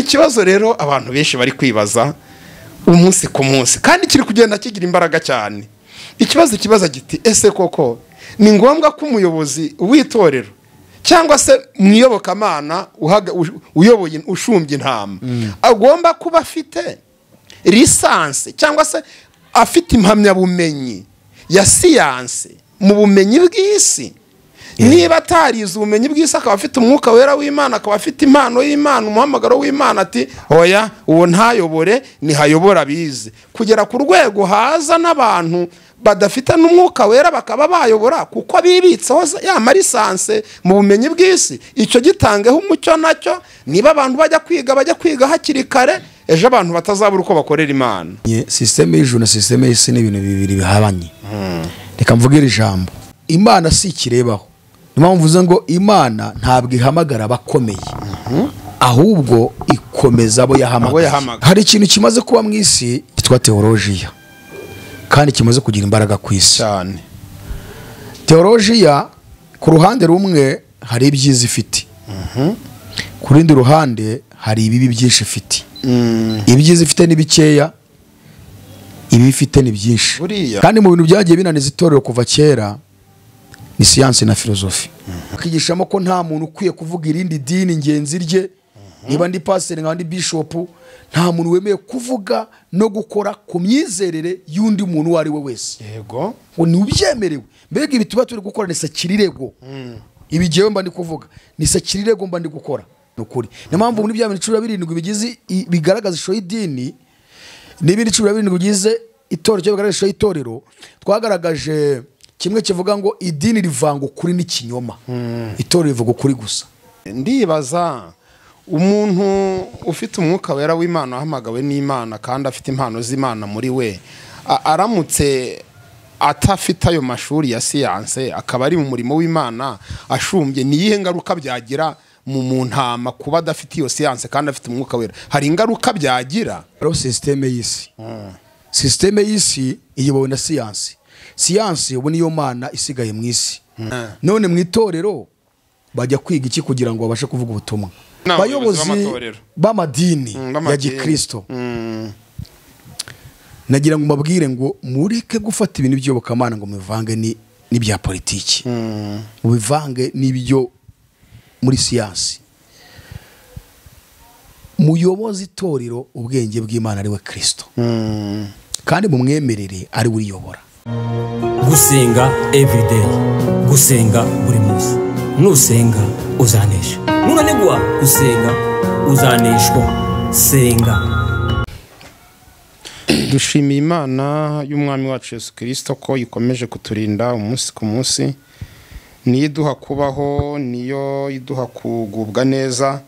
ikibazo rero abantu benshi bari kwibaza umunsi ku munsi kandi kiri kugenda kigira imbaraga cyane. Ikibazo giti ese koko ni ngombwa ko umuyobozi w'itorero cyangwa se mwiyobokamana uyoboye ushumbye intama agomba kuba afite lisansi cyangwa se afite impamyabumenyi ya siyanse mu bumenyi bw'isi? Niba atarize ubumenyi bw'isi akaba afite umwuka wera w'Imana, akaba afite impano y'Imana, umuhamagaro w'Imana, ati oya uwo ntayobore ntihayobora bize, kugera ku rwego haza n'abantu badafite n'umwuka wera bakaba bayobora kuko bibitseho ya lisansi mu bumenyi bw'isi. Icyo gitangeho umucyo nacyo, niba abantu bajya kwiga hakiri kare, ejo abantu batazabura uko bakorera Imana. Systeme y'ijuru na systeme y'isi ni ibintu bibiri bihabanye. Reka mvuge ijambo, Imana si ikirebaho. Niyo mvuze ngo Imana ntabwo ihamagara abakomeye, ahubwo ikomeza abo yahamagaye. Hari ikintu kimaze kuba mu isi cyitwa teologiya, kandi kimaze kugira imbaraga ku isi cyane. Teologiya ku ruhande rumwe hari ibyiza ifite, ku rundi ruhande hari ibibi byinshi ifite. Ibyiza ifite ni bikeya, ibi ifite ni byinshi. Kandi mu bintu byagiye binaniza itorero kuva kera ni SCIENCE na PHILOSOPHIE. Akigishamo ko nta muntu ukwiye kuvuga irindi dini ngenzi rye, niba ndi pastor nkandi bishop, nta muntu wemeye kuvuga no gukora ku myizerere y'undi muntu wari we wese. Yego, ngo ni ubyemerewe. Mbega ibi tuba turi gukora ni sakirirego. Ibi jewe mba ndi kuvuga ni sakirirego mba ndi gukora. Nukuri niyo mpamvu muri bya 17 bigize bigaragaza isho y'idini n'ibindi 17 bigize itorero cyo bigaragaza isho y'itorero, twagaragaje kimwe kivuga ngo idini rivanga ukuri n'ikinyoma, itorero rivuga ukuri gusa. Ndibaza umuntu ufite umwuka wera w'Imana ahamagawe n'Imana kandi afite impano z'Imana muri we, aramutse atafite ayo mashuri ya siyanse akaba ari mu murimo w'Imana ashumbye, ni yihe ngaruka byagira mu ntama kuba adafite iyo siyanse kandi afite umwuka wera? Hari ingaruka byagira? Systeme y'isi, systeme y'isi iyobowe na siyanse. Siyanse ubu niyo Mana isigaye mu isi. None mu itorero bajya kwiga iki kugira ngo babashe kuvuga ubutumwa? Bayobozi b'amadini ya Gikristo, nagira ngo mabwire ngo mureke gufata ibintu by'Iyobokamana ngo muvange n'ibya politiki, mubivange n'ibyo muri siyansi. Muyobozi itorero ubwenge bw'Imana ari we Kristo, kandi mumwemerere ari we uyobora. Gusenga everyday, gusenga buri munsi. Nusenga uzanesha, nunanigwa gusenga uzaneshwa. Senga. Dushimiye Imana y'Umwami wacu Yesu Kristo ko ikomeje kuturinda umunsi ku munsi, niyo iduha kubaho, niyo iduha kugubwa neza.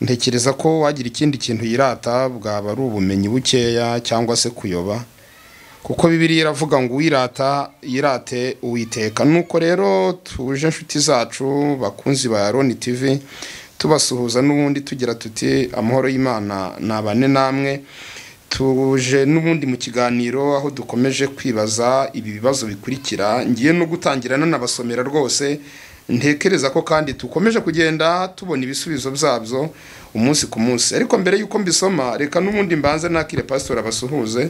Ntekereza ko wagira ikindi kintu yirata bwaba ari ubumenyi bukeya cyangwa se kuyoba, kuko Bibiliya iravuga ngo wirata yirate Uwiteka. Nuko rero tuje inshuti zacu bakunzi ba Aaron TV tubasuhuza n'ubundi tugira tuti amahoro y'Imana nabane namwe. Tuje n'ubundi mu kiganiro aho dukomeje kwibaza ibi bibazo bikurikira, ngiye no gutangirana n'abasomera rwose. Ntekereza ko kandi tukomeje kugenda tubona ibisubizo byabyo umunsi ku munsi. Ariko mbere yuko mbisoma, reka n'ubundi mbanze nakire pastor abasuhuze.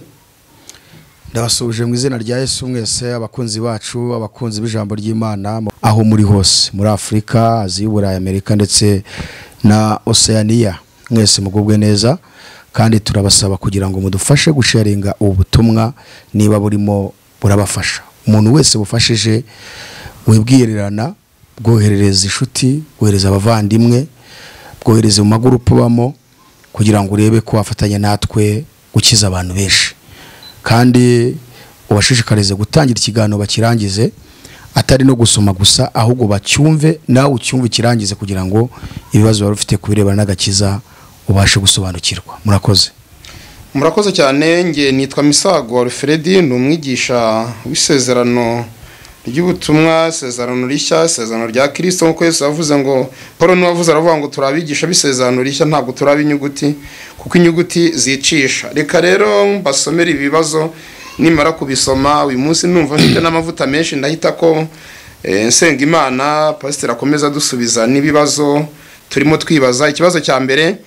Ndabasuhuje mu izina rya Yesu mwese, abakunzi bacu, abakunzi b'ijambo ry'Imana aho muri hose, muri Afrika, Aziya, Burayi, Amerika ndetse na Oceania. Mwese mugubwe neza, kandi turabasaba kugira ngo mudufashe gusharinga ubu butumwa niba burimo burabafasha. Umuntu wese bufashije wibwirerana, bwoherereza inshuti, bwohereza abavandimwe, bwohereze mu magurupu bamo, kugira ngo urebe ko wafatanya natwe gukiza abantu benshi. Kandi ubashishikarize gutangira ikiganiro bakirangize, atari no gusoma gusa, ahubwo bacyumve nawe ucyumve ikirangize, kugira ngo ibibazo bari ufite kubirebana n'agakiza ubashe gusobanukirwa. Murakoze. Murakoze cyane. Nge nitwa Misago Alfred, ni umwigisha w'isezerano ry'ubutumwa, sezerano rishya, sezerano rya Kristo. Nkuko Yesu yavuze ngo, Paulo niwavuze aravuga ngo turabigisha bisezerano rishya, ntabwo turabi inyuguti kuko inyuguti zicisha. Reka rero basomera ibibazo, nimara kubisoma uyu munsi numva mfite n'amavuta menshi, ndahita ko nsenga Imana pastor akomeza dusubiza n'ibibazo turimo twibaza. Ikibazo cya mbere,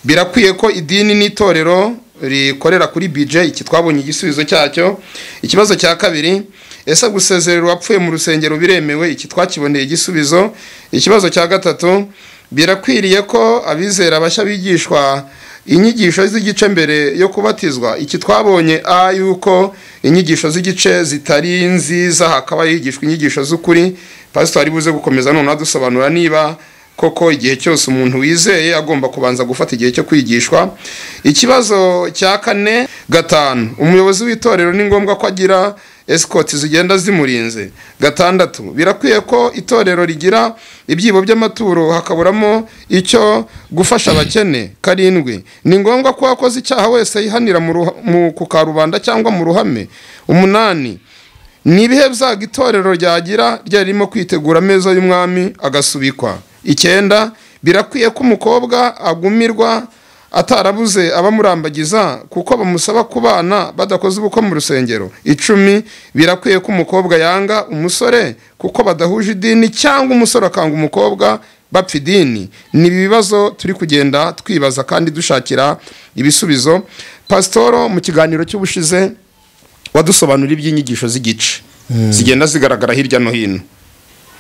birakwiye ko idini n'itorero rikorera kuri budget. Iki twabonye igisubizo cyacyo. Ikibazo cya kabiri, ese gusezerera uwapfuye mu rusengero biremewe? Iki twakiboneye igisubizo. Ikibazo cya gatatu, birakwiriye ko abizera bashya bigishwa inyigisho z'igice mbere yo kubatizwa? Iki twabonye yuko inyigisho z'igice zitari nziza, hakaba yigishwa inyigisho z'ukuri. Pastor ari buze gukomeza none adusobanura niba koko igihe cyose umuntu wizeye agomba kubanza gufata igihe cyo kwigishwa. Ikibazo cya kane, gatanu, umuyobozi w'itorero ni ngombwa ko agira escort zigenda zimurinze? Gatandatu, birakwiye ko itorero rigira ibyibo by'amaturo hakaburamo icyo gufasha abakene? Karindwi, ni ngombwa ko akoze icyaha wese yihanira mu kukarubanda cyangwa mu ruhame? Umunani, ni ibihe byaga itorero ryagira ryarimo kwitegura ameza y'umwami agasubikwa? Icyenda, birakwiye ko umukobwa agumirwa atarabuze abamurambagiza kuko bamusaba kubana badakoze ubukwe mu rusengero? Icumi, birakwiye ko umukobwa yanga umusore kuko badahuje idini cyangwa umusore akanga umukobwa bapfa idini? Ni ibibazo turi kugenda twibaza kandi dushakira ibisubizo. Pasitoro, mu kiganiro cy'ubushize wadusobanura iby'inyigisho z'igice zigenda zigaragara hirya no hino.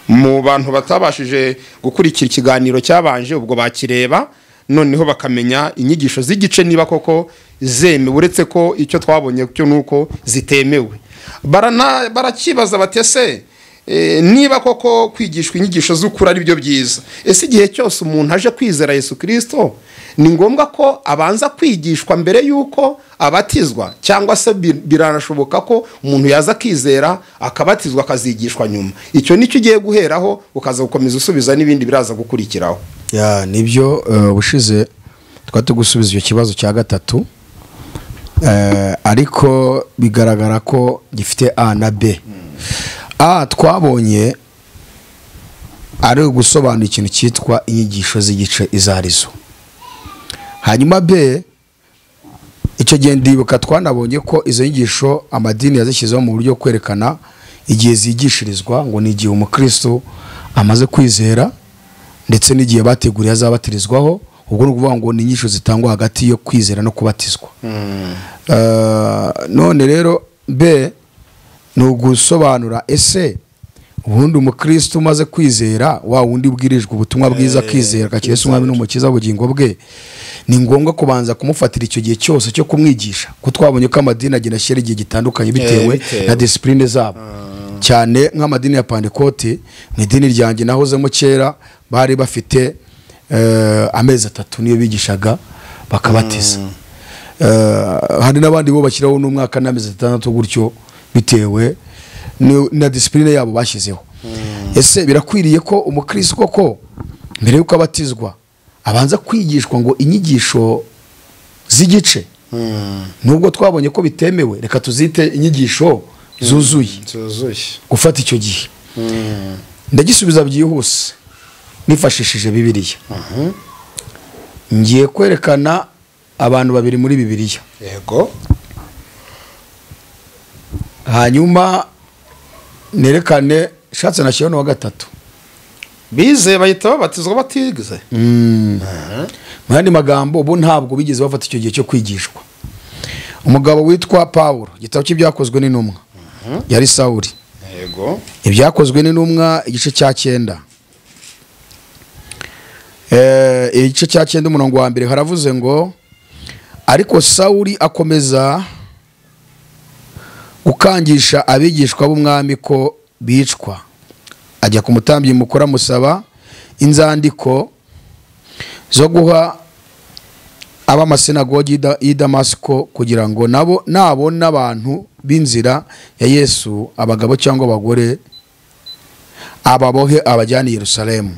Mu bantu batabashije gukurikira ikiganiro cyabanje, ubwo bakireba noneho bakamenya inyigisho z'igice niba koko zemewe, uretse ko icyo twabonye cyo nuko zitemewe. Barakibaza batese niba koko kwigishwa inyigisho z'ukuri ari byo byiza. Ese igihe cyose umuntu aje kwizera Yesu Kristo ni ngombwa ko abanza kwigishwa mbere yuko abatizwa, cyangwa se biranashoboka ko umuntu yaza kwizera akabatizwa akazigishwa nyuma? Icyo nicyo ugiye guheraho ukaza gukomeza usubiza n'ibindi biraza gukurikiraho. Nibyo bushize twatugusubiza icyo kibazo cya gatatu, ariko bigaragara ko gifite A na B. Twabonye ari gusobanura ikintu cyitwa inyigisho z'igice izarizo. Hanyuma B, icyo gihe ndibuka twanabonye ko izo nyigisho amadini yazishyizeho mu buryo kwerekana igihe zigishirizwa, ngo ni igihe umukristo amaze kwizera ndetse n'igihe bateguriye azabatirizwaho. Ubwo ni ukuvuga ngo ni inyigisho zitangwa hagati yo kwizera no kubatizwa. None rero B ni ugusobanura ese ubundi umukristo umaze kwizera, wa wundi ubwirijwe ubutumwa bwiza kwizera akakira umwami n'umukiza w'ubugingo bwe, ni ngombwa kubanza kumufatira icyo gihe cyose cyo kumwigisha. Ko twabonye ko amadini agenda ashyira igihe gitandukanye bitewe na discipline zabo. Cyane nk'amadini ya Pentecote, mu idini ryanjye nahozemo kera bari bafite amezi 3 niyo bigishaga bakabatiza. Hari n'abandi bo bashyiraho n'umwaka n'amezi 6 gutyo bitewe na discipline yabo bashyizeho. Ese birakwiriye ko umukristo koko mbere yuko abatizwa abanza kwigishwa ngo inyigisho z'igice? Nubwo twabonye ko bitemewe, reka tuzite inyigisho zuzuye gufata icyo gihe. Ndagisubiza byihuse nifashishije Bibiliya. Ngiye kwerekana abantu babiri muri Bibiliya. Yego. Hanyuma nerekane shatse na Shyono wa gatatu. Bize bahita babatizwa batigize. Mu yandi magambo bo ntabwo bigeze bafata icyo gihe cyo kwigishwa. Umugabo witwa Paulo, igitabo cy'ibyakozwe n'intumwa, yari Sawuli. Yego. Ibyakozwe n'intumwa igice cya 9. Igice cya 9 umurongo wa 1 haravuze ngo, ariko Sawuli akomeza ukangisha abigishwa b'umwami ko bicwa. Ajya ku mutambyi mukuru amusaba inzandiko zo guha abamasinagogi y'i Damasiko kugira ngo nabo nabona abantu b'inzira ya Yesu, abagabo cyangwa abagore, ababohe abajyana i Yerusalemu.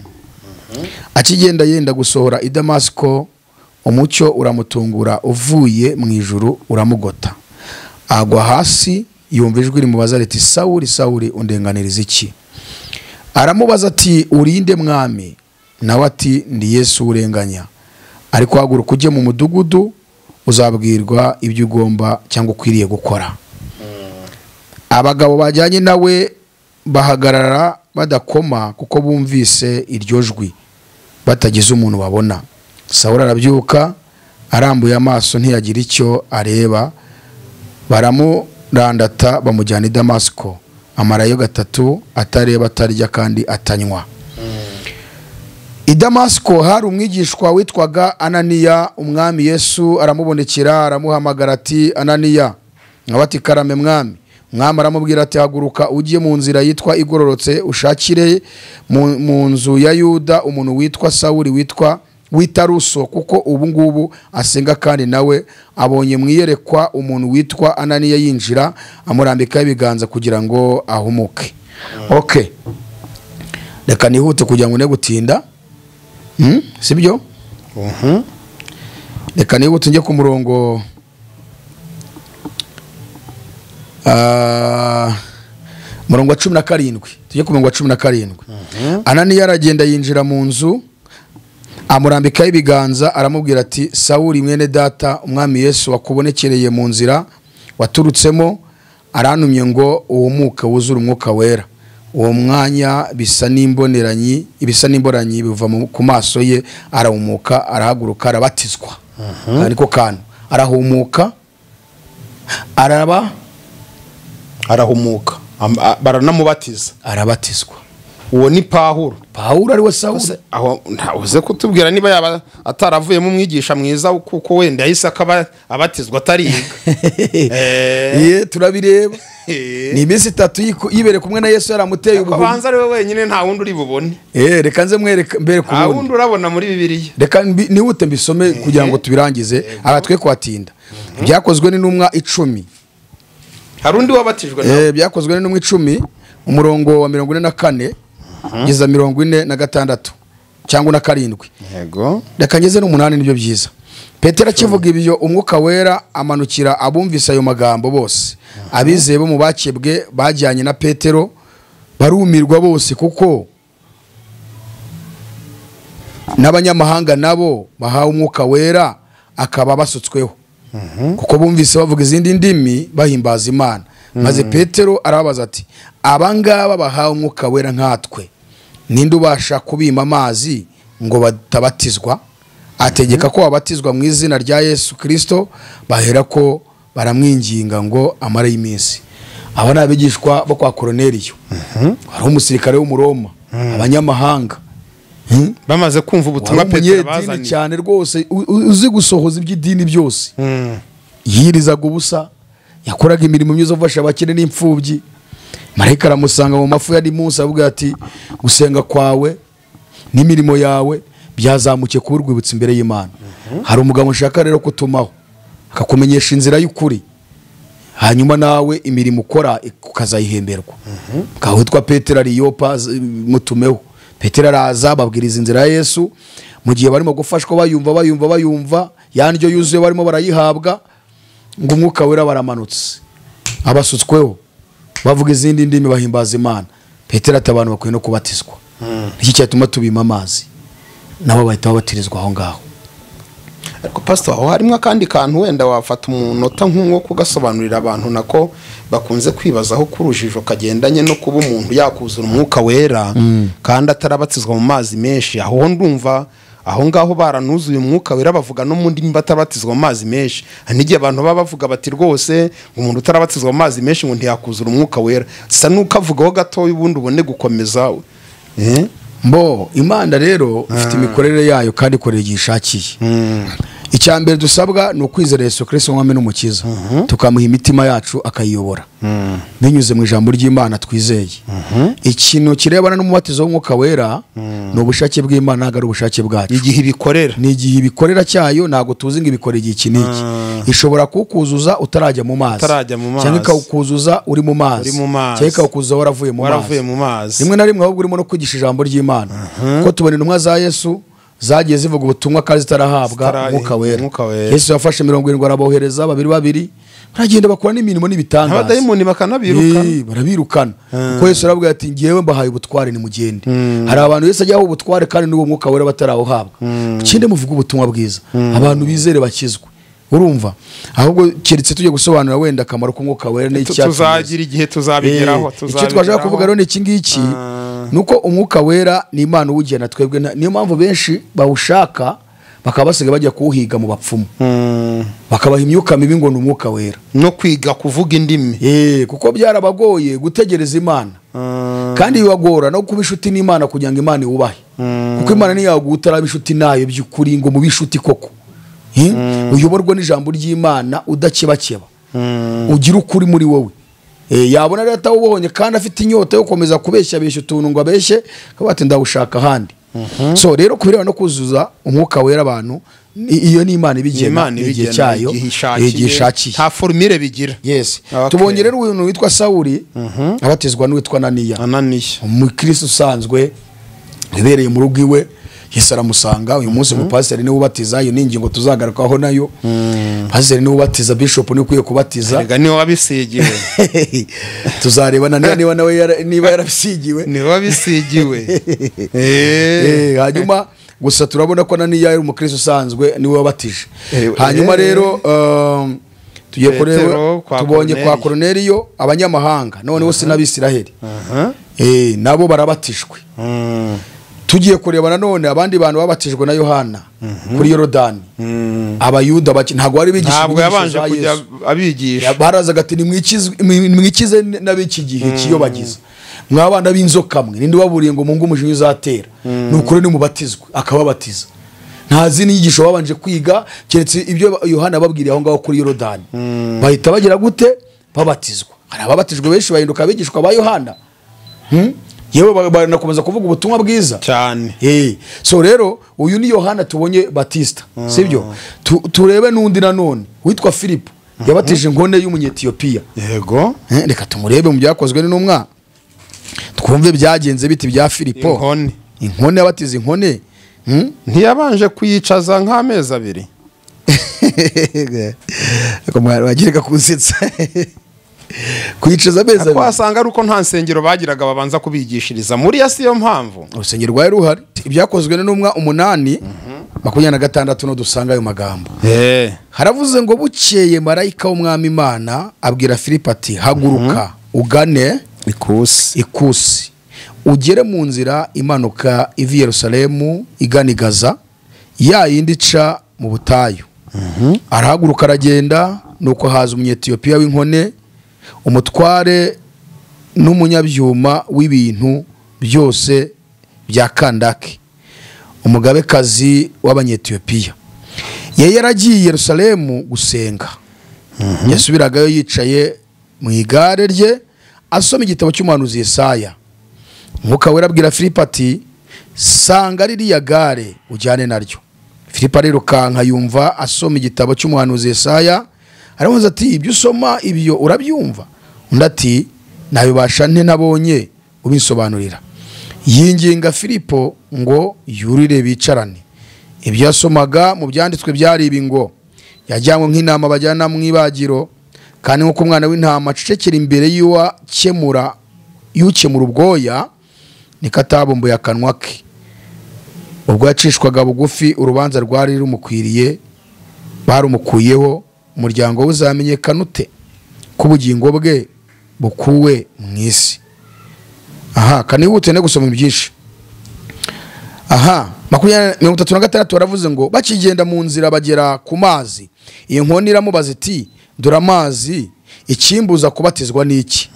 Akigenda yenda gusohora i Damasiko, umucyo uramutungura uvuye mu ijuru uramugota. Agwa hasi, yumva ijwi rimubaza riti, Sawuli, Sawuli, undenganiriza iki? Aramubaza ati, urinde mwami? Nawe ati, ndi Yesu urenganya. Ariko haguruka ujye mu mudugudu, uzabwirwa ibyo ugomba cyangwa ukwiriye gukora. Abagabo bajyanye nawe bahagarara badakoma kuko bumvise iryo jwi, batagize umuntu babona. Sawuli arabyuka arambuye amaso ntiyagira icyo areba, baramurandata bamujyana i Damasiko, amarayo 3 atareba atarya kandi atanywa. I Damasiko hari umwigishwa witwaga Ananiya. Umwami Yesu aramubonekera aramuhamagara ati Ananiya. Nkabati karame mwami. Mwami aramubwira ati haguruka ugiye mu nzira yitwa igororotse ushakire mu nzu ya Yuda umuntu witwa Sawuli witaruso, kuko ubu ngubu asenga kandi nawe abonye mwiyerekwa umuntu witwa Ananiya yinjira amurambika ibiganza kugira ngo ahumuke. Okay, reka nihute kugira ngo ne gutinda. Sibyo? Reka nihute njye ku murongo murongo wa 17. Tujye ku murongo wa 17. Ananiya aragenda yinjira mu nzu amurambika ibiganza aramubwira ati Sawuli mwene data, umwami Yesu wakubonekereye mu nzira waturutsemo arantumye ngo uwumuke wuzure umwuka wera. Uwo mwanya bisa n'imboranyi biva ku maso ye, arahumuka arahaguruka arabatizwa. Ariko kantu arahumuka arahumuka baranamubatiza arabatizwa. Uwo ni Pawulo ari we Sawuli. Aho uze kutubwira niba yaba ataravuyemo umwigisha mwiza kuko wenda yahise akaba abatizwa atariga. Turabireba. Ni iminsi 3 yibere kumwe na Yesu yaramuteye ubuhumyi. Abanza ari we wenyine nta wundi uri bubone. Reka nze mwereka mbere ku wundi. Wundi urabona muri Bibiliya. Reka niwute mbisome kugira ngo tubirangize abatwe kwatinda. Byakozwe n'intumwa 10. Hari undi wabatijwe nawe. Byakozwe n'intumwa 10 umurongo wa 44 giza 46 cyangwa na 7. Yego. Reka ngeze no8 nibyo byiza. Petero akivuga ibyo umwuka wera amanukira abumvise ayo magambo bose. Abizeye bo mu bakebwe bajyanye na Petero barumirwa bose, kuko n'abanyamahanga nabo bahawe umwuka wera akaba basutsweho. Kuko bumvise bavuga izindi ndimi bahimbaza Imana. Maze Petero arabaza ati abangaba bahawe umwuka wera nkatwe, ninde ubasha kubima amazi ngo batabatizwa? Ategeka ko babatizwa mu izina rya Yesu Kristo. Bahera ko baramwinginga ngo amare iminsi. Aba nabigishwa bo kwa Korneliyo. Hari umusirikare w'umuroma, abanyamahanga bamaze kumva ubutumwa Petero bazanye cyane rwose, uzi gusohoza iby'idini byose. Yirizaga ubusa, yakoraga imirimo myiza ufasha abakene n'imfubyi. Marayika aramusanga mu mafu yari Musa avuga ati gusenga kwawe n'imirimo yawe byazamukiye kuba urwibutso imbere y'Imana. Hari umugabo nshaka rero kutumaho akakumenyesha inzira y'ukuri, hanyuma nawe imirimo ukora ukazayihemberwa. Witwa Petero ari Yopa, mutumeho. Petero araza babwiriza inzira ya Yesu, mu gihe barimo gufashwa bayumva yandyo yuzuye barimo barayihabwa, ngo umwuka wera baramanutse abasutsweho bavuga izindi ndimi bahimbaza Imana. Petero ati abantu bakwiye no kubatizwa. Iki cyatuma tubima amazi nabo bahita babatirizwa aho ngaho. Ariko pastor, aho harimo kandi kantu wenda wafata umunota nk'umwe kugasobanurira abantu nako bakunze kwibazaho kurujijo kagendanye no kuba umuntu yakuzura umwuka wera kandi atarabatizwa mu mazi menshi. Aho ndumva aho ngaho baranuzuye umwuka wera bavuga no mu ndimi batabatizwa mu mazi menshi. N'igihe abantu baba bavuga bati rwose umuntu utarabatizwa mu mazi menshi ngo ntiyakuzura umwuka wera. Sasa nukavugaho gato ubundi ubone gukomeza. Mbo Imana rero ifite imikorere yayo kandi ikorera igishakiye. Icyambere dusabwa no kwizera Yesu Kristo nk'umwami n'umukiza, tukamuha imitima yacu akayiyobora binyuze mu ijambo ry'Imana twizeye. Ikintu kirebana n'umubatizo w'umwuka wera no bushake bw'Imana, ntago ari ubushake bwacu. Igihe bikorera ni igihe bikorera cyayo, ntago tuzi ngo ibikorera igihe kiniki. Ishobora kukuzuza utarajya mu mazi, cyangwa ikakuzuza uri mu mazi, cyangwa ikakuzuza waravuye mu mazi. Rimwe na rimwe ahubwo urimo no kwigisha ijambo ry'Imana, ko tubona intumwa za Yesu zagiye zivuga ubutumwa kandi zitarahabwa umwuka wera. Yesu yafashe 70 arabohereza 2 baragenda bakora n'imirimo n'ibitangaza. Abadayimoni bakanabirukana, barabirukana. Kuko Yesu aravuga ati ngiyewe mbahaye ubutware ni mugende. Hari abantu Yesu ajyaho ubutware kandi n'uwo mwuka wera batarawuhabwa. Kinde muvuga ubutumwa bwiza, abantu bizere bakizwe. Urumva? Ahubwo keretse tujye gusobanura wenda akamaro k'umwuka wera n'icyacu. Tuzagira igihe tuzabigeraho. Icyo twaje kuvuga rero ni iki ngiki, nuko umwuka wera ni Imana uwugena twebwe. Niyo mpamvu benshi bawushaka bakaba basigaye bajya kuwuhiga mu bapfumu bakabaha imyuka mibi ngo ni umwuka wera no kwiga kuvuga indimi kuko byarabagoye gutegereza Imana kandi bibagora no kuba inshuti n'Imana kugira ngo Imana iwubahe kuko Imana ntiyaguha utaraba inshuti nayo by'ukuri ngo mu bishuti koko uyoborwa n'ijambo ry'Imana udakebakeba ugira ukuri muri wowe yabona rero atawubonye kandi afite inyota yo komeza kubeshya utuntu ngo abeshye akaba ati ndawushaka ahandi so rero kubireba no kuzuza umwuka wera abantu iyo ni Imana ibigena igihe cyayo igishakiye nta formule bigira. Yes. Tubonye rero uyu witwa Sawuli abatizwa n'uwitwa Ananiya umukristo usanzwe ibereye mu rugo iwe Yesu aramusanga uyu munsi umupasiteri niwe ubatiza iyo ningingo tuzagarukaho nayo pasiteri niwe ubatiza bishop niwe ukwiye kubatiza rega niwe wabisigiwe tuzareba niba nawe niba yarabisigiwe niwe wabisigiwe hanyuma gusa turabona ko Ananiya ari umukristo usanzwe niwe wabatije hanyuma rero tugiye kureba tubonye kwa Korneliyo abanyamahanga none bose n'Abisiraheli nabo barabatijwe tugiye kureba nanone abandi bantu babatijwe na Yohana kuri Yorodani abayuda ntago ari bigisha ntabwo yabanje kujya abigisha barazaga ati nimwikize n'abiki gihe kiyo bagize mwabana b'inzoka mwe ninde waburiye ngo mungu umujinya uzatera nukuri ni mubatizwe akababatiza ntazi n'inyigisho babanje kwiga keretse ibyo Yohana babwiriye aho ngaho kuri Yorodani bahita bagira gute babatizwa hari ababatijwe benshi bahinduka abigishwa ba Yohana yewe banakomeza kuvuga ubutumwa bwiza cyane so rero uyu ni Yohana tubonye Batista sibyo turebe nundi nanone witwa Filipo yabatije inkone y'umunyetiyopiya yego reka tumurebe mu byakozwe n'intumwa twumve byagenze biti bya Filipo inkone yabatiza inkone ntiyabanje kuyicaza nk'amezi abiri ko mwari bagireka kunsetsa kuyicaza amezi abiri kwasanga ari uko nta nsengero bagiraga babanza kubigishiriza muri ya siyo mpamvu urusengero rwari ruhari ibyakozwe n'intumwa 8:26 no dusanga ayo magambo haravuze ngo bukeye marayika w'umwami Imana abwira Filipo ati haguruka ugane ikusi ugere mu nzira imanuka ivi Yerusalemu igana Gaza ya yindi ica mu butayu arahaguruka aragenda nuko haza umunyetiyopiya w'inkone umutware n'umunyabyuma w'ibintu byose bya Kandake umugabekazi w'abanyetiyopiya yari yaragiye Yerusalemu gusenga yasubiragayo yicaye mu igare rye asoma igitabo cy'umuhanuzi Yesaya Mwuka wera abwira Filipo ati sanga ririya gare ujyane naryo Filipo arirukanka yumva asoma igitabo cy'umuhanuzi Yesaya aramuza ati ibyo usoma ibyo urabyumva undi ati nabibasha nte nabonye ubinsobanurira yinginga Filipo ngo yurire bicarane ibyo yasomaga mu byanditswe byari ibi ngo yajyanywe nk'intama bajyana mu ibagiro kandi nk'uko umwana w'intama acecekera imbere y'uwakemura ubwoya niko atabumbuye akanwa ke ubwo yacishwaga bugufi urubanza rwari rumukwiriye barumukuyeho umuryango we uzamenyekana ute ko ubugingo bwe bukuwe mu isi kanihute ne gusoma byinshi 36 baravuze ngo bakigenda mu nzira bagera ku mazi iyo nkoni iramubaza iti dore amazi ikimbuza kubatizwa n'iki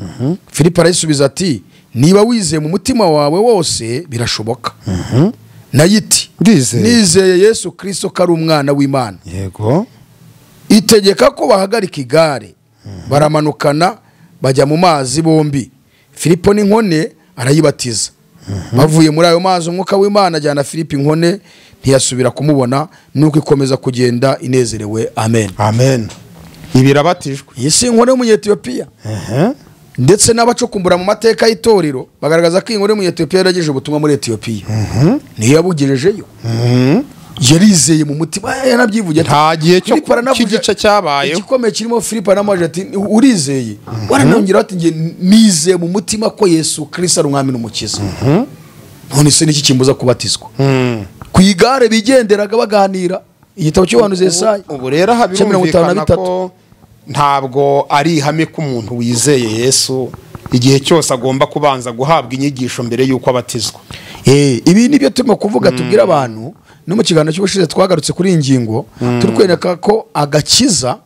Filipo arayisubiza ati niba wizeye mu mutima wawe wose birashoboka nayiti nizeye Yesu Kristo ko ari umwana w'Imana yego itegeka ko bahagarika igare baramanukana bajya mu mazi bombi Filipo n'inkone arayibatiza bavuye muri ayo mazi umwuka w'Imana ajyana Filipo inkone ntiyasubira kumubona nuko ikomeza kugenda inezerewe amen ibirabatijwe yesi inkone y'umunyetiyopiya ndetse n'abacukumbura mu mateka y'itorero bagaragaza ko inkone y'umunyetiyopiya yaragejeje ubutumwa muri Etiyopiya niyo yabugejejeyo yarizeye mu mutima yanabyivuye nta gihe cy'igice cyabaye igikomeye kirimo Filipo namaje ati urizeye waranongera ati nge nizeye mu mutima ko Yesu Kristo ari umwami n'umukiza none se niki kimbuza kubatizwa ku igare bigenderaga baganira igitabo cy'ubuhanuzi Yesaya ubu rero habirumvikana ko ntabwo ari ihame ko umuntu wizeye Yesu igihe cyose agomba kubanza guhabwa inyigisho mbere yuko abatizwa ibi nibyo turimo kuvuga tubwira abantu no mu kiganiro cy'ubushize twagarutse kuri iyi ngingo turi kwereka ko agakiza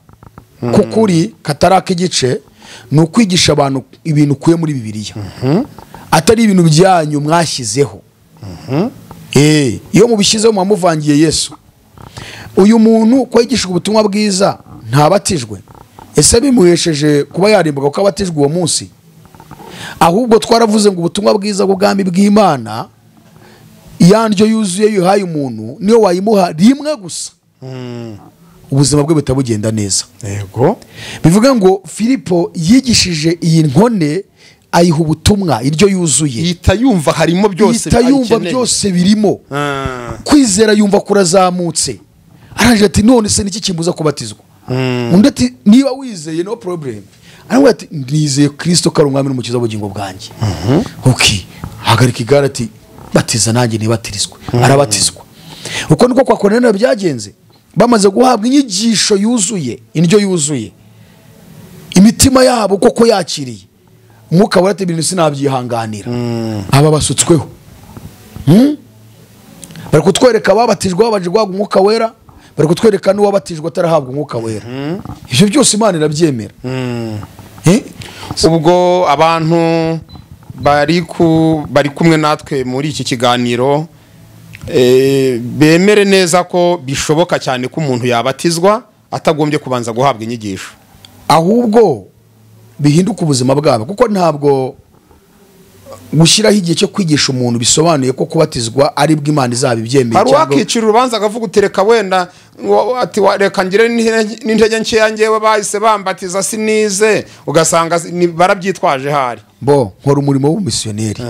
k'ukuri katari ak'igice ni ukwigisha abantu ibintu ukuye muri Bibiliya atari ibintu byanyu mwashyizeho. Iyo mubishyizeho mwamuvangiye Yesu. Uyu muntu ko yigishijwe ubutumwa bwiza ntabatijwe, ese bimuhesheje kuba yarimbuka ko abatijwe uwo munsi? Ahubwo twaravuze ngo ubutumwa bwiza bw'ubwami bw'Imana yandyo yuzuye yuhaye umuntu niyo wayimuha rimwe gusa ubuzima bwe butabugenda neza. Yego, bivuga ngo Filipo yigishije iyi nkone ayiha ubutumwa iryo yuzuye, yita yumva harimo byose, yita yumva byose birimo. Kwizera yumva kurazamutse, araje ati none se niki kimbuza kubatizwa? Undi ati niba wizeye no problem. Aravuga ati ndizeye Kristo ko ari umwami n'umukiza w'ubugingo bwanjye. Okay, hagarika igare ati batiza nanjye nibatirizwe. Arabatizwa. Uko niko kwa Korneliyo byagenze, bamaze guhabwa inyigisho yuzuye, indyo yuzuye, imitima yabo koko yakiriye, umwuka wera ati ibintu sinabyihanganira. Aba basutsweho. Bari kutwereka ababatijwe babanje guhabwa umwuka wera, bari kutwereka n'uwabatijwe atarahabwa umwuka wera. Ibyo byose Imana irabyemera. Ubwo abantu bari kumwe natwe muri iki kiganiro bemere neza ko bishoboka cyane ko umuntu yabatizwa atagombye kubanza guhabwa inyigisho, ahubwo bihinduka ubuzima bwabo, kuko ntabwo gushyiraho igihe cyo kwigisha umuntu bisobanuye ko kubatizwa ari bwo Imana izabibyemeye. Hari wakicira urubanza akavuga utereka wenda ati reka ngire n'intege nkeya ngewe bahise bambatiza sinize, ugasanga barabyitwaje hari bo nkora umurimo w'umusiyoneri.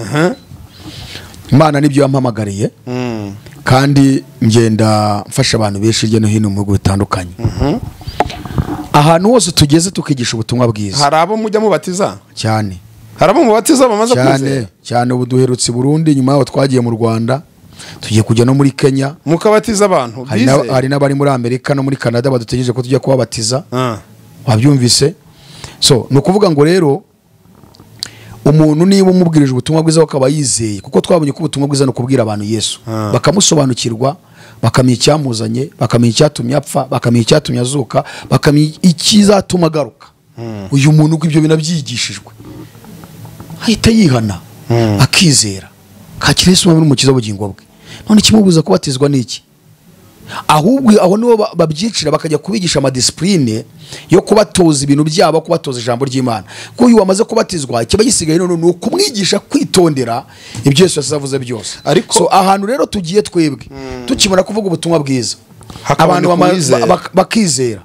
Imana nibyo yampamagariye, kandi ngenda mfasha abantu benshi hirya no hino mu bihugu bitandukanye. Ahantu hose tugeze tukigisha ubutumwa bwiza. Hari abo mujya mubatiza cyane, hari abo mubatiza bamaze kwizera cyane. Ubu duherutse Burundi, nyuma yaho twagiye mu Rwanda, tugiye kujya no muri Kenya mukabatiza abantu. Hari n'abari muri Amerika no muri Canada badutegereje ko tujya kubabatiza. Wabyumvise? So ni ukuvuga ngo rero umuntu niba umubwirije ubutumwa bwiza akaba yizeye, kuko twabonye ko ubutumwa bwiza no kubwira abantu Yesu, bakamusobanukirwa, bakamenya icyamuzanye, bakamenya icyatumye apfa, bakamenya icyatumye azuka, bakamenya ikizatuma agaruka. Uyu muntu ko ibyo binabyigishijwe ahita yihana, akizera, kakira Yesu umwami n'umukiza w'ubugingo bwe. None kimubuza kubatizwa n'iki? Ahubwo aho nibo babyicira bakajya kubigisha amadisipurine yo kubatoza ibintu byabo, kubatoza ijambo ry'Imana. Ko uyu wamaze kubatizwa kiba gisigaye none ni ukumwigisha kwitondera ibyo Yesu yasavuze byose. So ahantu rero tugiye twebwe tukimara kuvuga ubutumwa bwiza, abantu bakizera,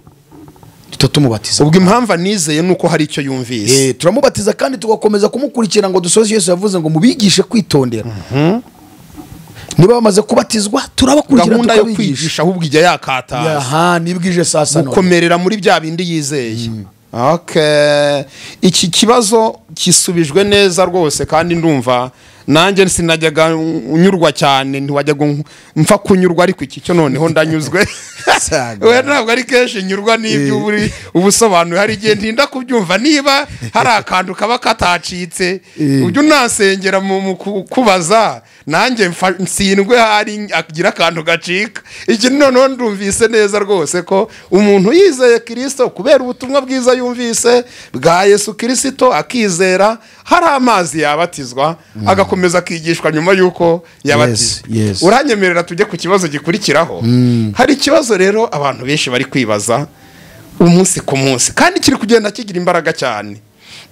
tutamubatiza. Ubwo impamvu nizeye nuko hari icyo yumvise. Turamubatiza kandi tugakomeza kumukurikira ngo dusoze Yesu yavuze ngo mubigishe kwitondera. Niba bamaze kubatizwa turabakurikira tukabigisha, ahubwo ijya yakataza. Nibwije sasa gukomerera muri bya bindi yizeye. Okay, iki kibazo kisubijwe neza rwose, kandi ndumva nanjye sinajyaga unyurwa cyane, ntiwajyaga mfa kunyurwa, ariko iki cyo noneho ndanyuzwe. We ntabwo ari kenshi nyurwa n'ibyo ubusobanuye, hari igihe ndinda kubyumva niba hari akantu kaba katacitse ujye unansengera mu kubaza nanjye nsindwe hari agira akantu gacika. Iki noneho ndumvise neza rwose ko umuntu yizeye Kristo kubera ubutumwa bwiza yumvise bwa Yesu Kristo, akizera, hari amazi yabatizwa, agakomeza akigishwa nyuma yuko yabatizwa. Uranyemerera tujye ku kibazo gikurikiraho. Hari ikibazo rero abantu benshi bari kwibaza umunsi ku munsi, kandi kiri kugenda kigira imbaraga cyane.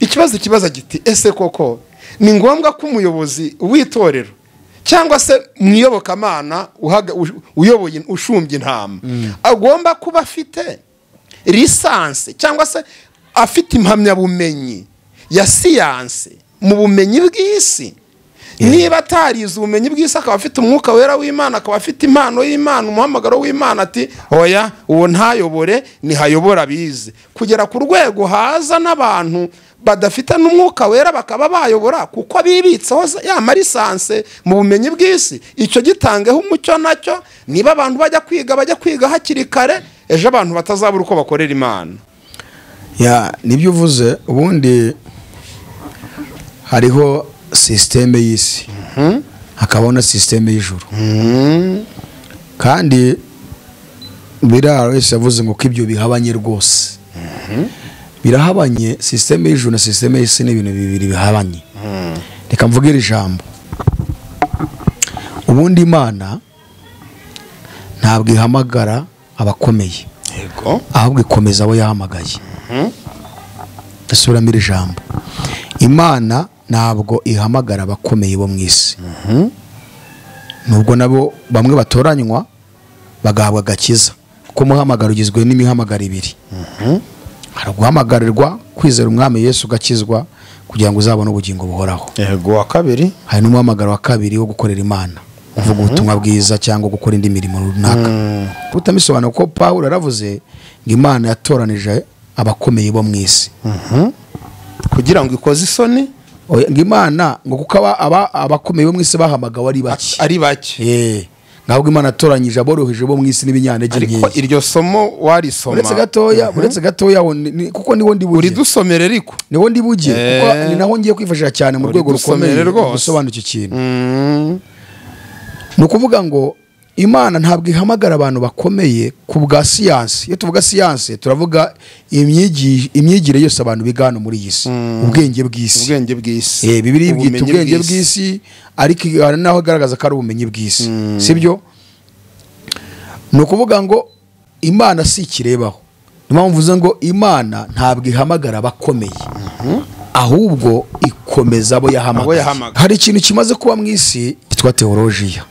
Ikibazo giti ese koko ni ngombwa ko umuyobozi w'itorero cyangwa se mwiyobokamana uyoboye ushumbye intama agomba kuba afite lisansi cyangwa se afite impamyabumenyi ya siyanse mu bumenyi bw'isi? Niba atarize ubumenyi bw'isi akaba afite umwuka wera w'Imana, akaba afite impano y'Imana, umuhamagaro w'Imana, ati oya uwo ntayobore, nihayobora bize, kugera ku rwego haza n'abantu badafite n'umwuka wera bakaba bayobora kuko bibitseho ya lisansi mu bumenyi bw'isi. Icyo gitangeho umucyo nacyo, niba abantu bajya kwiga hakiri kare, ejo abantu batazabura uko bakorera Imana. Nibyo uvuze. Ubundi hariho systeme y'isi, hakabaho na systeme y'ijuru. kandi biriya wese yavuze ngo ko ibyo bihabanye rwose. Birahabanye. Sisiteme y'ijuru na sisiteme y'isi ni ibintu bibiri bihabanye. Reka mvuge iri jambo. Ubundi Imana ntabwo ihamagara abakomeye, ahubwo ikomeza abo yahamagaye. Ndasubiramo iri jambo. Imana ntabwo ihamagara abakomeye bo mu isi, nubwo nabo bamwe batoranywa bagahabwa agakiza, kuko umuhamagaro ugizwe n'imihamagaro ibiri. Hari guhamagarirwa kwizera umwami Yesu ugakizwa kugira ngo uzabone ubugingo buhoraho. Yego wa kabiri. Hari n'umuhamagaro wa kabiri wo gukorera Imana, kuvuga ubutumwa bwiza cyangwa gukora indi mirimo runaka. Utamisobanura ko Pawulo yaravuze ngo Imana yatoranije abakomeye bo mu isi kugira ngo ikoze isoni. ngo Imana ngo kuko abakomeye bo mu isi bahamagawe ari bake. Ntabwo Imana yatoranyije aboroheje bo mu isi n'ibinyantege nke. Ariko iryo somo warisoma. Uretse gatoya kuko niho ndi buje. Uri dusomere ariko. Niho ndi buje kuko ni naho ngiye kwifashisha cyane mu rwego rukomeye gusobanura icyo kintu. Ni ukuvuga ngo Imana ntabwo ihamagara abantu bakomeye ku bwa siyansi. Iyo tuvuga siyansi turavuga imyigire yose abantu biga hano muri iyi si, ubwenge bw'isi. Bibiliya ibwita ubwenge bw'isi, ariko hari naho agaragaza ko ari ubumenyi bw'isi, sibyo? Ni ukuvuga ngo Imana si ikirebaho. Niyo mpamvu mvuze ngo Imana ntabwo ihamagara abakomeye, ahubwo ikomeza abo yahamagaye. Hari ikintu kimaze kuba mu isi cyitwa teologiya,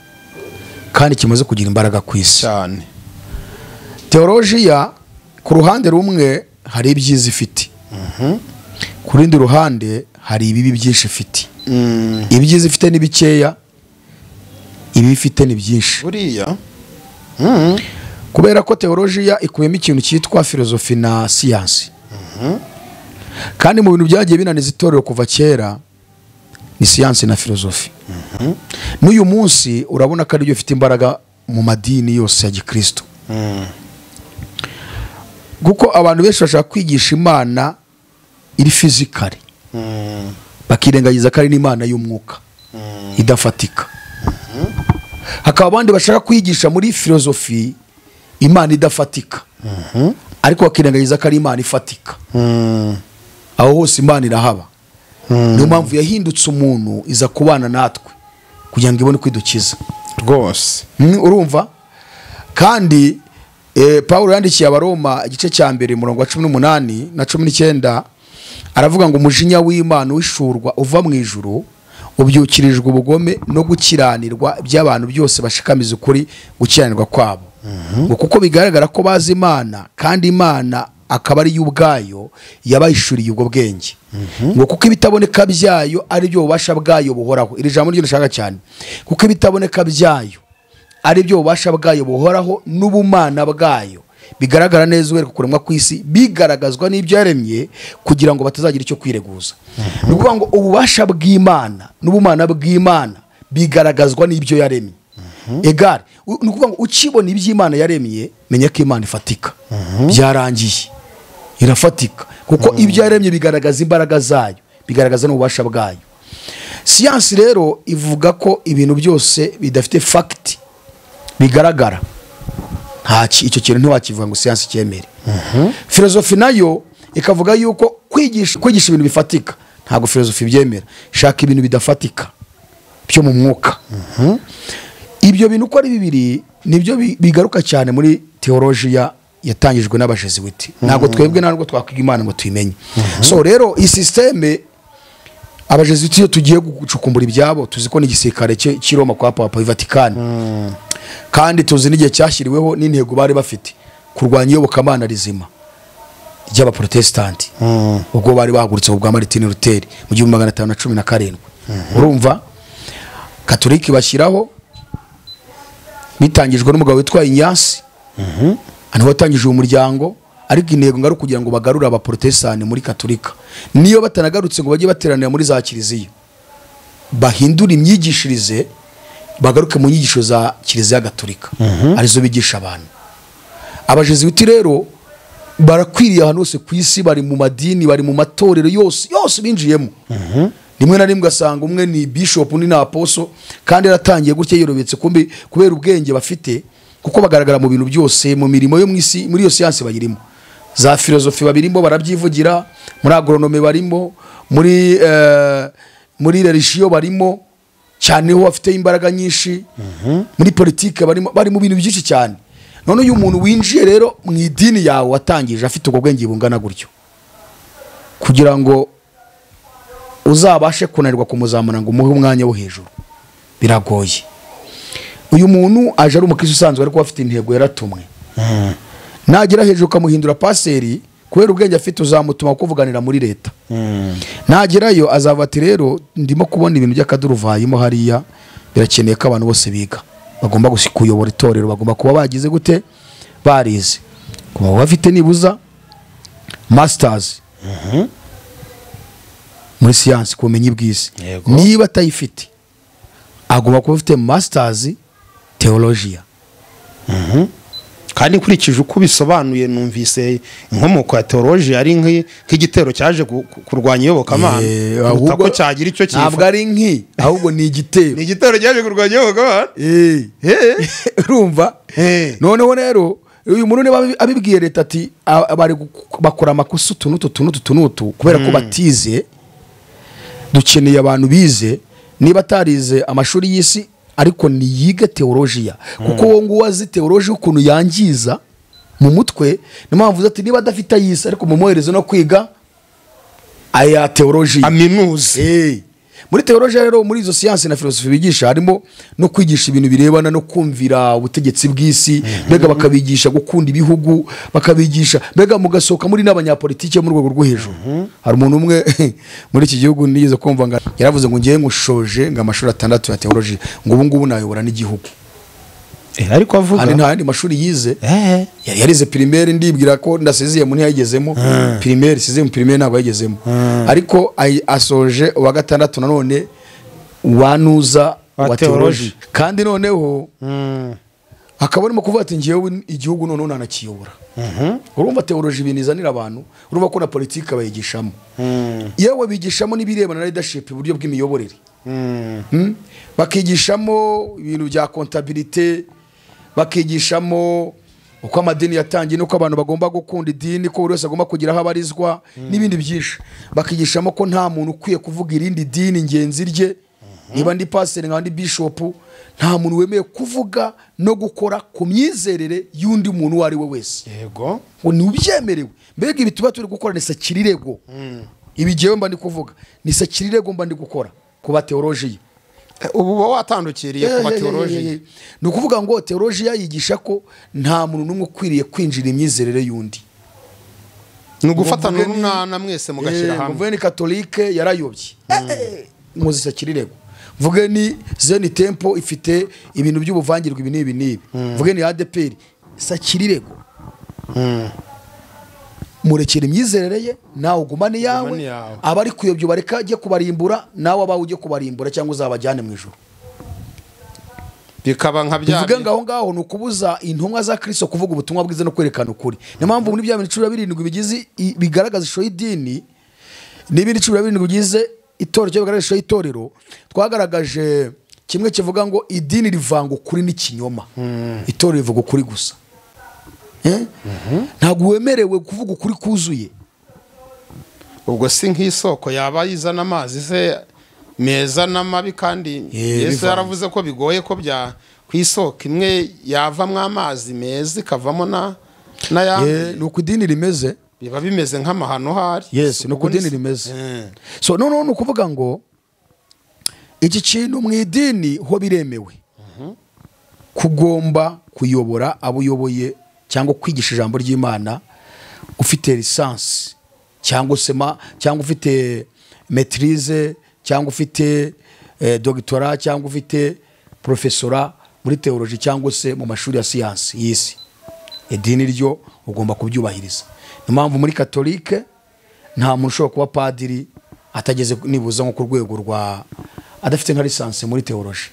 kandi kimaze kugira imbaraga ku isi cyane. Teologiya ku ruhande rumwe hari ibyiza ifite, ku rundi ruhande hari ibibi byinshi ifite. Ibyiza ifite ni bikeya, ibi ifite ni byinshi buriya. Kubera ko teologiya ikubiyemo ikintu cyitwa filosofi na siyansi. Kandi mu bintu byagiye binaniza itorero kuva kera ni siyansi na filosofi. N'uyu munsi urabona ko ari byo bifite imbaraga mu madini yose ya Gikristo. Kuko abantu benshi bashaka kwigisha Imana iri fizikali, bakirengagiza ko ari n'Imana y'umwuka idafatika. Hakaba abandi bashaka kwigisha muri filosofi Imana idafatika, ariko bakirengagiza ko ari Imana ifatika. Aho hose Imana irahaba. Niyo mpamvu yahindutse umuntu iza kubana natwe kugira ngo ibone kwidukiza rwose. Urumva? Kandi Pawulo yandikiye Abaroma igice cya mbere umurongo wa 18 na 19 aravuga ngo umujinya w'Imana wishurwa uva mu ijuru ubyukirijwe ubugome no gukiranirwa by'abantu byose bashikamiza ukuri gukiranirwa kwabo. Ngo kuko bigaragara ko bazi Imana, kandi Imana akaba ari y'ubwayo yabayishuriye ubwo bwenge. Ngo kuko ibitaboneka byayo ari byo ubasha bwayo buhoraho. Iri jambo ryo ndashaka cyane. Kuko ibitaboneka byayo ari byo ubasha bwayo buhoraho n'ubumana bwayo bigaragara neza uhereka kuremwa ku isi, bigaragazwa n'ibyo yaremye kugira ngo batazagira icyo kwireguza. Ni ukuvuga ngo ububasha bw'Imana n'ubumana bw'Imana bigaragazwa n'ibyo yaremye. Egare, ni ukuvuga ngo ukibona iby'Imana yaremye menya ko Imana ifatika. Byarangiye, irafatika kuko ibyo yaremye bigaragaza imbaraga zayo, bigaragaza n'ububasha bwayo. Siyansi rero ivuga ko ibintu byose bidafite fact bigaragara, icyo kintu ntiwakivuga ngo siyansi cyemere. Filosofi nayo ikavuga yuko kwigisha ibintu bifatika ntabwo filosofi byemera. Shaka ibintu bidafatika byo mu mwuka. Ibyo bintu uko ari bibiri nibyo bigaruka cyane muri teologiya yatangijwe n'abajesuiti. Ntabwo twebwe ntabwo twakwiga Imana ngo tuyimenye. So rero iyi systeme abajesuiti iyo tugiye gucukumbura ibyabo tuzi ko n'igisirikare cy'Iroma kwa Papa Vatican, kandi tuzi n'igihe cyashyiriweho n'intego bari bafite kurwanya iyobokamana rizima ry'abaprotestanti. Ubwo bari bahagurutse ubwa Martin Luther mu 1517. Urumva? Katolika bashyiraho bitangijwe n'umugabo witwa Inyasi. Aniho watangije umuryango, ariko intego ngari kugira ngo bagarure abaprotestanti muri Katolika. Niyo batanagarutse ngo bajye bateranira muri za kiliziya, bahindura imyigishirize bagaruke mu nyigisho za kiliziya Gatolika, arizo bigisha abantu. Abajesuiti rero barakwiriye ahantu hose ku isi, bari mu madini, bari mu matorero yose binjiyemo. Rimwe na rimwe asanga umwe ni bishop ni na apostle, kandi yaratangiye gutya yorobetse kumbi kubera ubwenge bafite, kuko bagaragara mu bintu byose, mu mirimo yo mu isi, muri iyo siyanse bayirimo. Za filozofi babirimo barabyivugira, muri agronome barimo, muri religion barimo cyane, ho bafite imbaraga nyinshi, muri politike bari mu bintu byinshi cyane. None uyu muntu winjiye rero mu idini yawe watangije afite ubwo bwenge bungana gutyo, kugira ngo uzabashe kunanirwa kumuzamura ngo umuhe umwanya wo hejuru biragoye. Uyu muntu aje ari umukristo usanzwe ariko afite intego yaratumwe. Nagera hejuru ukamuhindura paseri kubera ubwenge afite, uzamutuma kuvuganira muri leta. Nagerayo azava ati rero ndimo kubona ibintu by'akaduruvayimo hariya, birakeneye ko abantu bose biga, bagomba kuyobora itorero, bagomba kuba bagize gute, barize, kuba bafite nibuza masters muri science, kumenyi bw'isi. Niba atayifite agomba kuba afite masters theology. Kandi kurikije uko bisobanuye numvise inkomoko ya theology ari nk'igitero cyaje kurwanya iyobokamana, ahubwo cyagira icyo kifa. Ntabwo ari ahubwo ni igitero. Ni igitero cyaje kurwanya iyobokamana. Urumva? Noneho rero uyu muntu niba abibwiye leta ati bari bakora amakosa tunutu kubera ko batize, dukeneye abantu bize, niba atarize amashuri y'isi ariko niyiga teologiya, kuko wowe ngo wazi teologiya ukuntu yangiza mu mutwe. Nimpamvu ati niba adafite ayise ariko mumuhereze no kwiga aya teologiya aminuza. Muri teologiya rero, muri izo siyanse na filosofi bigisha harimo no kwigisha ibintu birebana no kumvira ubutegetsi bw'isi, mbega bakabigisha gukunda ibihugu, bakabigisha mbega mugasohoka muri n'abanyapolitike mu rwego rwo hejuru. Hari umuntu umwe muri iki gihugu nigeze kumva ngo yaravuze ngo ngiye ngushoje ngo amashuri 6 ya teologiya, ngo ubu ngubu nayobora n'igihugu. Ariko avuga nta yandi mashuri yize, yarize primaire, ndibwira ko ndasiziye mu ntiyagezemo primaire, siziye mu primaire ntabwo yagezemo, ariko asoje wa 6 nanone wanuza wa theology. Kandi noneho akaba arimo kuvuga ati ngiyewe igihugu none nanakiyobora. Urumva theology binizanira abantu, urumva ko na politique bayigishamo, yewe bigishamo nibirebana na leadership, uburyo bw'imiyoborere, bakigishamo ibintu bya comptabilité, bakigishamo uko amadini yatangiye, nuko abantu bagomba gukunda idini, ko buri wese agomba kugira aho abarizwa, n'ibindi byinshi. Bakigishamo ko nta muntu ukwiye kuvuga irindi dini ngenzi rye, niba ndi pastor nka ndi bishop, nta muntu wemeye kuvuga no gukora ku myizerere y'undi muntu uwo ari we wese. Yego, ngo ni ubyemerewe. Mbega ibi tuba turi gukora ni sakirirego. Ibi jewe mba ndi kuvuga ni sakirirego mba ndi gukora kuba teologiya. Ubu watandukiriye kuba teologiya. Ni ukuvuga ngo teologiya yigisha ko nta muntu n'umwe ukwiriye kwinjira imyizerere y'undi. Ni ugufatana n'umwana mwese mugashyira hamwe. Mvuge ni katolike yarayobye, muzi sakirirego. Mvuge ni Zeni Temple ifite ibintu by'ubuvangirwa ibi n'ibi. Mvuge ni ADPR sakirirego. Murekera imyizerere ye, nawe ugumane yawe, abari kuyobya bareka ajye kubarimbura, nawe abawe ujye kubarimbura cyangwa uzabajyane mu ijuru. Bikaba nka bya bivuga ngaho ni ukubuza intumwa za Kristo kuvuga ubutumwa bwiza no kwerekana ukuri. Ni mpamvu muri bya 17 bigize bigaragaza ishusho y'idini, n'ibindi 17 bigize itorero cyo bigaragaza ishusho y'itorero, twagaragaje kimwe kivuga ngo idini rivanga ukuri n'ikinyoma, itorero rivuga ukuri gusa. Ntabwo wemerewe kuvuga ukuri kuzuye. Ubwo si nk'isoko yaba yizana amazi se meza n'amabi, kandi Yesu yaravuze ko bigoye ko bya kwisoko imwe yavamwe amazi meza ikavamo na ya nuko idini rimeze, biba bimeze nk'amahano hari. Yes, nuko idini rimeze. So no nukuvuga ngo iki kintu mu idini ho biremewe kugomba kuyobora abo uyoboye cyangwa kwigisha ijambo ry'Imana ufite lisansi cyangwa sema cyangwa ufite maîtrise cyangwa ufite doctorat cyangwa ufite professora muri theology cyangwa se mu mashuri ya science y'isi. Idini ryo ugomba kubyubahiriza. Ni mpamvu muri katolike nta muntu ushobora kuba padiri atageze nibuza nko ku rwego rwa adafite nka lisansi muri theology.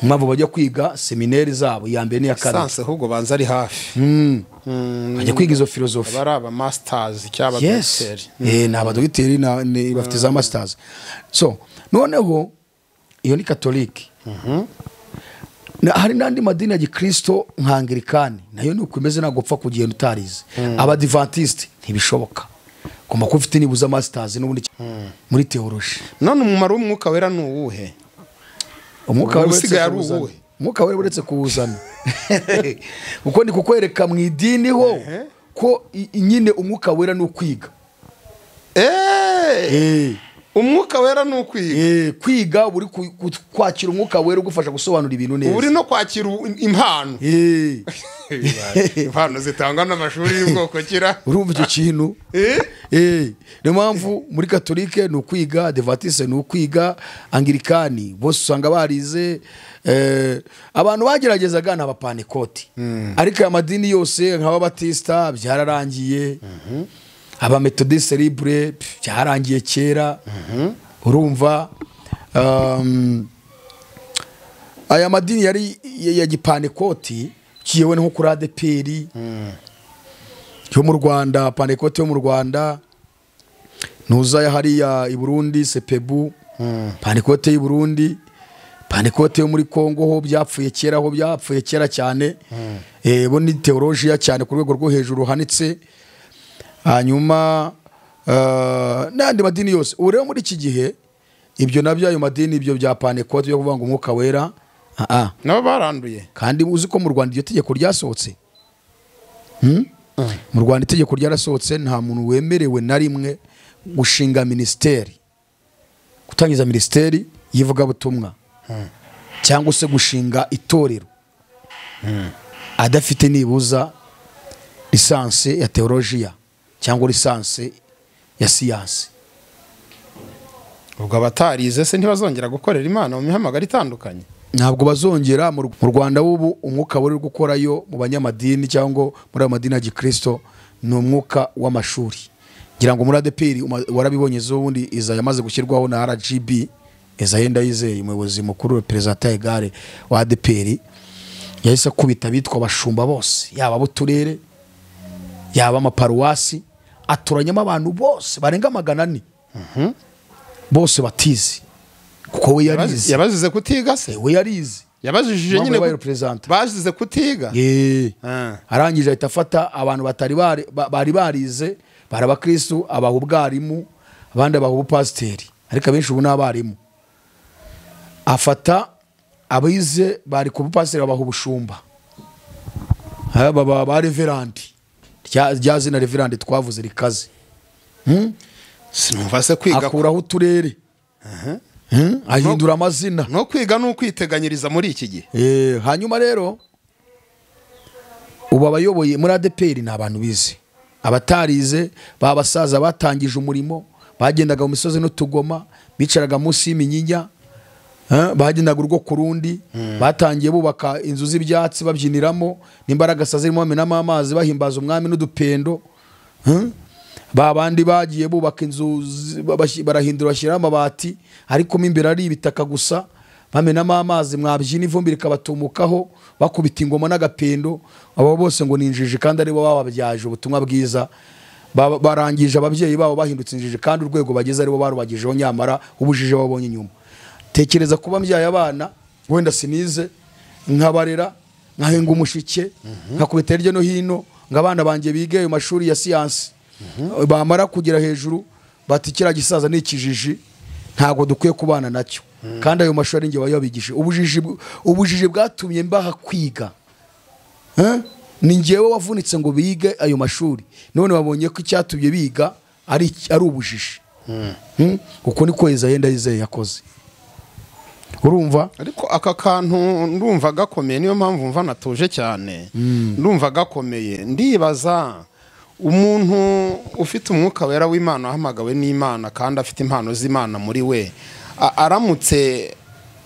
Mpamvu bajya kwiga seminaire zabo ya mbere ni ya kabiri. Lisansi ahubwo banza ari hafi. Bajya kwiga izo philosophy. Baraba masters cyaba doctor. N'aba docteur bafite za masters. So noneho iyo ni katolike. hari n'andi madini ya gikristo nka Anglikani nayo ni uko imeze ntabwo upfa kugenda utarize. Abadivantiste ntibishoboka, ugomba kuba ufite nibuza masters n'ubundi muri theology. None umumaro w'umwuka wera ni uwuhe? Umwuka wera usigaye ari uwuhe? Umwuka wera uretse kuwuzana uko ni kukwereka mu idini ho ko nyine umwuka wera ni ukwiga. Umwuka wera ni ukwiga. Kwiga uri kwakira umwuka wera ugufasha gusobanura ibintu neza. Uri no kwakira impano. Impano zitangwa n'amashuri y'ubwoko kira. Urumva icyo kintu? Niyo mpamvu muri Katolike ni ukwiga, Adventiste ni ukwiga, Anglikani bose usanga barize. Abantu bageragezaga ni abapanekoti, ariko aya madini yose nk'ababatista byararangiye. Aba Methodiste libre byarangiye kera. Urumva aya madini yari ya gipanekoti kiyewe nko kuri ADPR yo mu Rwanda, panekoti yo mu Rwanda, nuza ya hariya i Burundi sepebu, panekoti y'u Burundi, panekoti yo muri Kongo ho byapfuye kera cyane. Bo ni theology cyane ku rwego rwo hejuru hanitse. Hanyuma n'andi madini yose ureba muri iki gihe ibyo nabyo ayo madini ibyo bya panekoti byo kuvuga ngo umwuka wera nabo baranduye. Kandi uzi ko mu Rwanda iryo tegeko ryasohotse. Mu Rwanda itegeko ryarasohotse, nta muntu wemerewe na rimwe gushinga ministeri, gutangiza ministeri yivuga butumwa cyangwa se gushinga itorero adafite nibuza lisansi ya teologiya cyangwa lisansi ya siyansi. Ubwo abatarize se ntibazongera gukorera Imana mu mihamagaro itandukanye? Ntabwo bazongera. Mu Rwanda ubu umwuka wari gukorayo mu banyamadini cyangwa muri amadini ya gikristo ni umwuka w'amashuri. Ngira ngo muri ADPR warabibonye zo bundi iza yamaze gushyirwaho na RGB, Ezahenda Yizeye umuyobozi mukuru representa egare wa ADPR, yahise kubita bitwa abashumba bose, yaba abo turere yaba amaparuwasi, aturanyamo abantu bose barenga 400 bose batizi, kuko we yarize. Yabazize kutiga se? We yarize. Yabajije nyine bazize kutiga. Arangije ahita afata abantu bari barize, barabakristo, abaha ubwarimu, abandi abaha ubupasiteri, ariko abenshi ubu n'abarimu. Afata abize bari ku bupasiteri abaha ubushumba, ba reverandi, rya zina reverandi twavuze rikaze. Sinumva se kwiga akuraho uturere, ahindura amazina. No kwiga no kwiteganyiriza muri iki gihe. Hanyuma rero ubu abayoboye muri ADPR ni abantu bize, abatarize babasaza batangije umurimo, bagendaga mu misozi n'utugoma, bicaraga munsi y'iminyinya, bagendaga urugo ku rundi, batangiye bubaka inzu z'ibyatsi babyiniramo n'imbaraga zirimo bamenamo amazi bahimbaza umwami n'udupendo. Babandi bagiye bubaka inzu barahindura bashyiraho amabati, ariko mo imbere ari ibitaka gusa, bamenamo amazi, mwabyina ivumbi rikabatumukaho, bakubita ingoma n'agapendo. Abo bose ngo ninjije kandi ari bo bababyaje ubutumwa bwiza. Barangije ababyeyi babo bahindutse injije, kandi urwego bageze ari bo barubagijeho, nyamara ubujije babonye inyuma. Tekereza kuba mbyaye abana wenda sinize, nkabarera, nkahenga umushike, nkakubita hirya no hino, ngabana banje bige ayo mashuri ya siyansi, bamara kugera hejuru bati kira gisaza n'ikijiji ntago dukwiye kubana nacyo. Kandi ayo mashuri nge bayabigije. Ubujije bwatumye mbaha kwiga. Ni ngewe wavunitse ngo bige ayo mashuri, none babonye ko icyatumye biga ari ubujiji. Uko niko Ezahenda Yizeye yakoze. Urumva? Ariko aka kantu ndumva gakomeye, niyo mpamvu mva natuje cyane. Ndumva gakomeye. Ndibaza umuntu ufite umwuka wera w'Imana, ahamagawe n'Imana kandi afite impano z'Imana muri we, aramutse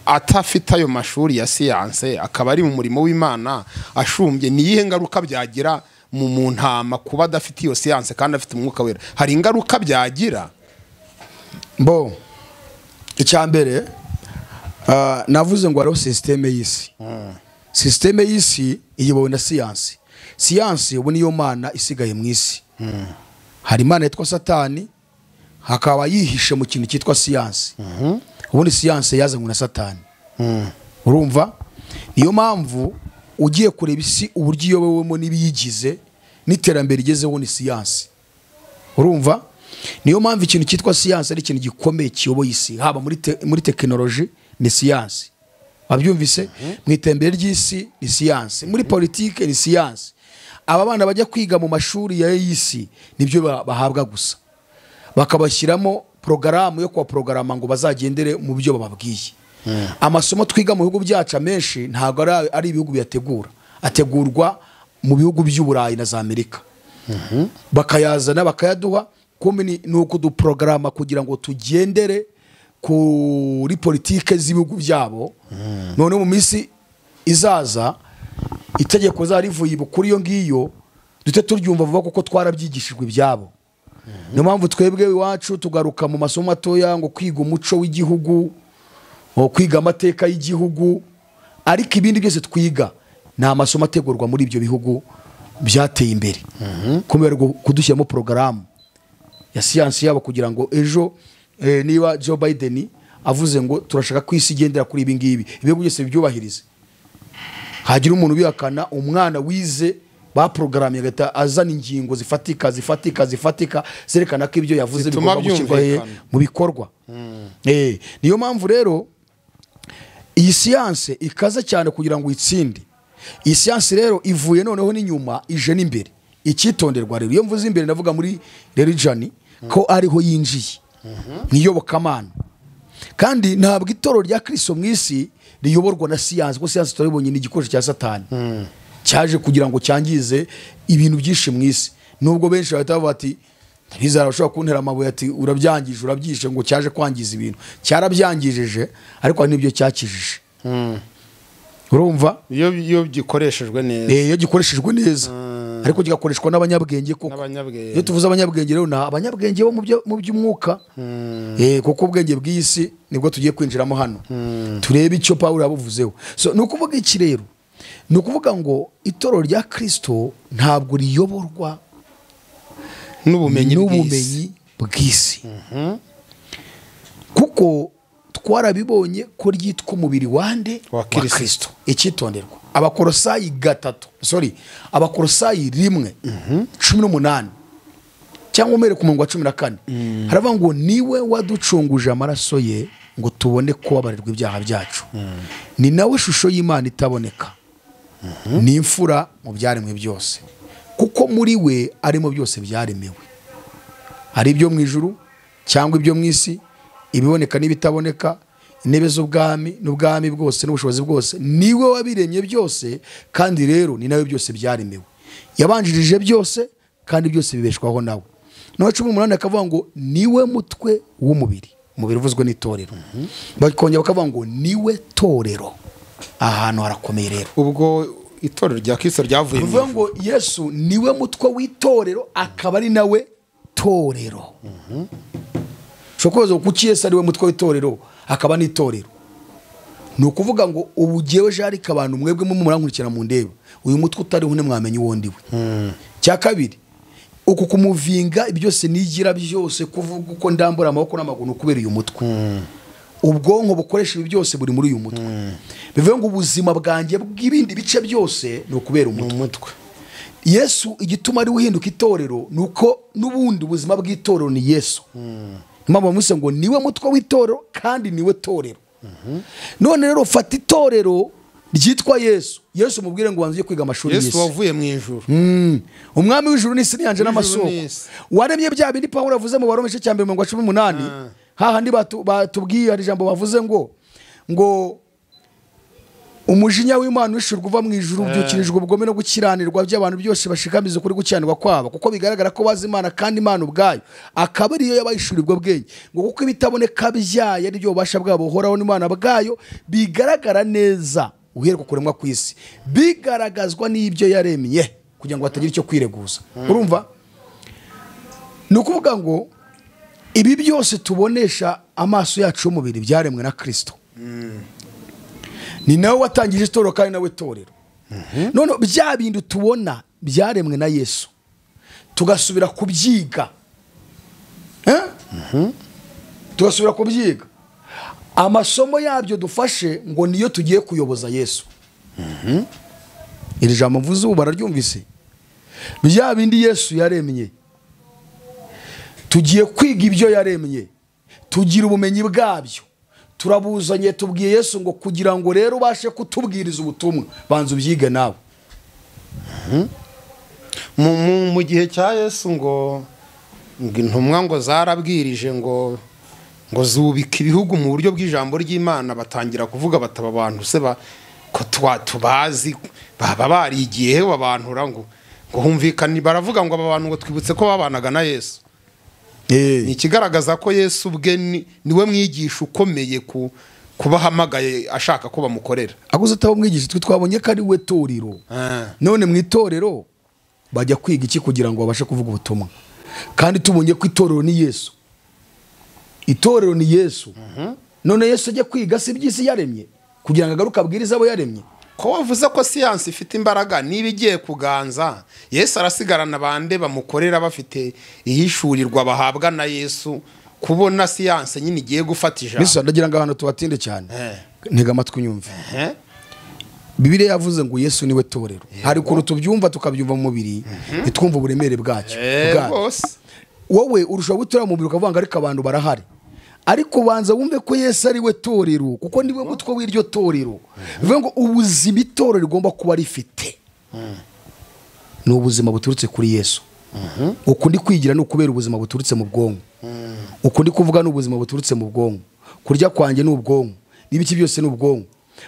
atafite ayo mashuri ya siyanse, akaba ari mu murimo w'Imana ashumbye, ni yihe ngaruka byagira mu ntama kuba adafite iyo siyanse kandi afite umwuka wera? Hari ingaruka byagira? Bo icyambere navuze ngo ariho systeme y'isi. Systeme y'isi iyobowe na siyanse. Siyanse ubu niyo mana isigaye mu isi. Hari imana yitwa Satani, hakaba yihishe mu kintu cyitwa siyanse. Ubundi siyanse yazanywe na Satani. Urumva? niyo mpamvu ugiye kureba isi uburyo iyobowemo n'ibiyigize n'iterambere rigezeho ni siyansi. Urumva, niyo mpamvu ikintu cyitwa siyansi ari ikintu gikomeye kiyoboye isi, haba muri tekinoloji ni siyansi, wabyumvise, mu iterambere ry'isi ni siyansi, muri politike ni siyansi. Aba bana bajya kwiga mu mashuri ya y'isi nibyo bahabwa gusa, bakabashyiramo porogaramu yo kubaporogaramu ngo bazagendere mu byo bababwiye. Amasomo twiga mu bihugu byacu amenshi ntabwo ari ibihugu biyategura, ategurwa mu bihugu by'Uburayi na za Amerika. Bakayazana bakayaduha, kumbe ni ukuduporogaramu kugira ngo tugendere kuri politike z'ibihugu byabo. None mu minsi izaza itegeko zarivuye bukuri iyo ngiyo dute turyumva vuba kuko twarabyigishijwe ibyabo. Niyo mpamvu twebwe iwacu tugaruka mu masomo matoya ngo kwiga umuco w'igihugu, kwiga amateka y'igihugu, ariko ibindi byose twiga ni amasomo ategurwa muri ibyo bihugu byateye imbere. Kubera kudushyiramo porogaramu ya siyansi yabo kugira ngo ejo niba Joe Biden avuze ngo turashaka ko isi igendera kuri ibi ngibi, ibihugu byose byubahirize. Hagira umuntu bihakana umwana wize baporogaramu agahita azana ingingo zifatika zerekana ko ibyo yavuze bigomba gushyirwa mu bikorwa. Niyo mpamvu rero iyi siyanse ikaze cyane kugira ngo itsinde. Iyi siyanse rero ivuye noneho n'inyuma ije n'imbere. Icyitonderwa rero, iyo mvuze imbere ndavuga muri religion ko ariho yinjiye nk'iyobokamana. Kandi ntabwo itorero rya Kristo mu isi riyoborwa na siyanse, kuko siyanse turabibonye ni igikoresho cya Satani cyaje kugira ngo cyangize ibintu byinshi mu isi. Nubwo benshi bahita bavuga ati bizara bashobora kuntera amabuye ati urabyangije urabyishe, ngo cyaje kwangiza ibintu. Cyarabyangijije ariko hari n'ibyo cyakijije. Urumva, iyo gikoreshejwe neza, iyo gikoreshejwe neza, ariko kigakoreshwa n'abanyabwenge koko. Iyo tuvuze abanyabwenge rero na abanyabwenge bo mu by'umwuka, kuko ubwenge bw'isi nibwo tugiye kwinjiramo hano. Turebe icyo Pawulo yabuvuzeho. So ni ukuvuga iki rero? Ni ukuvuga ngo itorero rya Kristo ntabwo riyoborwa n'ubumenyi bw'isi, kuko twarabibonye ko ryitwa umubiri wande wa Kristo. Icyitonderwa, Abakolosayi 1:18 cyangwa umere ku murongo wa 14 haravuga ngo niwe waducunguje amaraso ye ngo tubone kubabarirwa ibyaha byacu. Ni nawe shusho y'Imana itaboneka, ni imfura mu byaremwe byose, kuko muri we arimo byose byaremewe, ari ibyo mu ijuru cyangwa ibyo mu isi, ibiboneka n'ibitaboneka, intebe z'ubwami n'ubwami bwose n'ubushobozi bwose. Niwe wabiremye byose, kandi rero ni nawe byose byaremewe. Yabanjirije byose kandi byose bibeshwaho nawe. No 18 akavuga ngo niwe mutwe w'umubiri, umubiri uvuzwe n'itorero. Bakongera bakavuga ngo niwe torero. Ahantu harakomeye rero. Ubwo itorero rya Kristo ryavuye bivuga ngo Yesu niwe mutwe w'itorero, akaba ari nawe torero. Shokozo kuki Yesu ari we mutwe w'itorero akaba n'itorero? Ni ukuvuga ngo ubu jewe jarika abantu mwebwe mu murankurikira mu ndeba, uyu mutwe utari hune mwamenye uwondi we. Cya kabiri, uku kumuvinga ibyose nigira byose, kuvuga uko ndambura amaboko n'amaguru kubera uyu mutwe. Ubwonko bukoresha ibi byose buri muri uyu mutwe. Bivuga ngo ubuzima bwanjye bw'ibindi bice byose ni ukubera umutwe. Yesu igituma ari uhinduka itorero nuko n'ubundi ubuzima bw'itorero ni Yesu. Impamvu bamwise ngo niwe mutwe w'itorero kandi niwe torero. None rero fata itorero ryitwa Yesu. Yesu mubwire ngo wanzuye kwiga amashuri y'isi. Yesu wavuye mu ijuru. Umwami w'ijuru n'isi n'iyanje n'amasoko. Waremye bya bindi Pawulo avuze mu Baroma 1:18. Hahandi batubwiye hari ijambo bavuze ngo umujinya w'Imana wishurwa uva mu ijuru byukirijwe ubugome no gukiranirwa by'abantu byose bashikamize kuri gukiranirwa kwabo, kuko bigaragara ko bazi Imana kandi Imana ubwayo akaba ariyo yabayishurirwa bwenge, ngo kuko ibitaboneka byayo ari byo basha bwabo buhoraho n'Imana bwayo bigaragara neza uhereko kuremwa ku isi, bigaragazwa n'ibyo yaremye kugira ngo batagira icyo kwireguza. Urumva, ni ukuvuga ngo ibi byose tubonesha amaso yacu y'umubiri byaremwe na Kristo. Ni nawe watangije itorero kandi nawe torero. None bya bintu tubona byaremwe na Yesu, tugasubira kubyiga. Tugasubira kubyiga amasomo yabyo dufashe ngo niyo tugiye kuyoboza Yesu. iri jambo mvuze ubu bararyumvise. Bya bindi Yesu yaremye, tugiye kwiga ibyo yaremye, tugira ubumenyi bwabyo, turabuzanye. Tubwiye Yesu ngo kugira ngo rero ubashe kutubwiriza ubutumwa banza ubyige nawe. mu gihe cya Yesu ngo intumwa ngo zarabwirije ngo zubika ibihugu mu buryo bw'ijambo ry'Imana, batangira kuvuga bataba abantu se ko tubazi baba barigiye abantu ngo humvikane, baravuga ngo aba bantu ngo twibutse ko babanaga na Yesu. Ni ikigaragaza ko Yesu ubwe niwe mwigisha ukomeye kubahamagaye ashaka ko bamukorera. Aguze atabo mwigisha, twe twabonye ko ari we torero. None mu itorero bajya kwiga iki kugira ngo babashe kuvuga ubutumwa? Kandi tubonye ko itorero ni Yesu. Itorero ni Yesu. None Yesu ajya kwiga si by'isi yaremye kugira ngo agaruke abwiriza abo yaremye? Ko wavuze ko siyansi ifite imbaraga, niba igiye kuganza Yesu arasigarana bande bamukorera bafite ihishurirwa bahabwa na Yesu, kubona siyansi nyine igiye gufata ijambo. Bisa ndagira ngo ahantu tubatinde cyane. Ntega amatwi unyumve. Bibiliya yavuze ngo Yesu niwe torero. Hari ukuntu tubyumva tukabyumva mu mubiri bitwumva uburemere bwacyo. Wowe urushaho gutura mu mubiri ukavuga ngo ariko abantu barahari. Ariko banza wumve ko Yesu ari we torero, kuko niwe mutwe w'iryo torero. Bivuga ngo ubuzima itorero rigomba kuba rifite ni ubuzima buturutse kuri Yesu. Uko ndi kwigira ni ukubera ubuzima buturutse mu bwonko. Uko ndi kuvuga ni ubuzima buturutse mu bwonko. Kurya kwanjye ni ubwonko, n'ibiki byose ni ubwonko.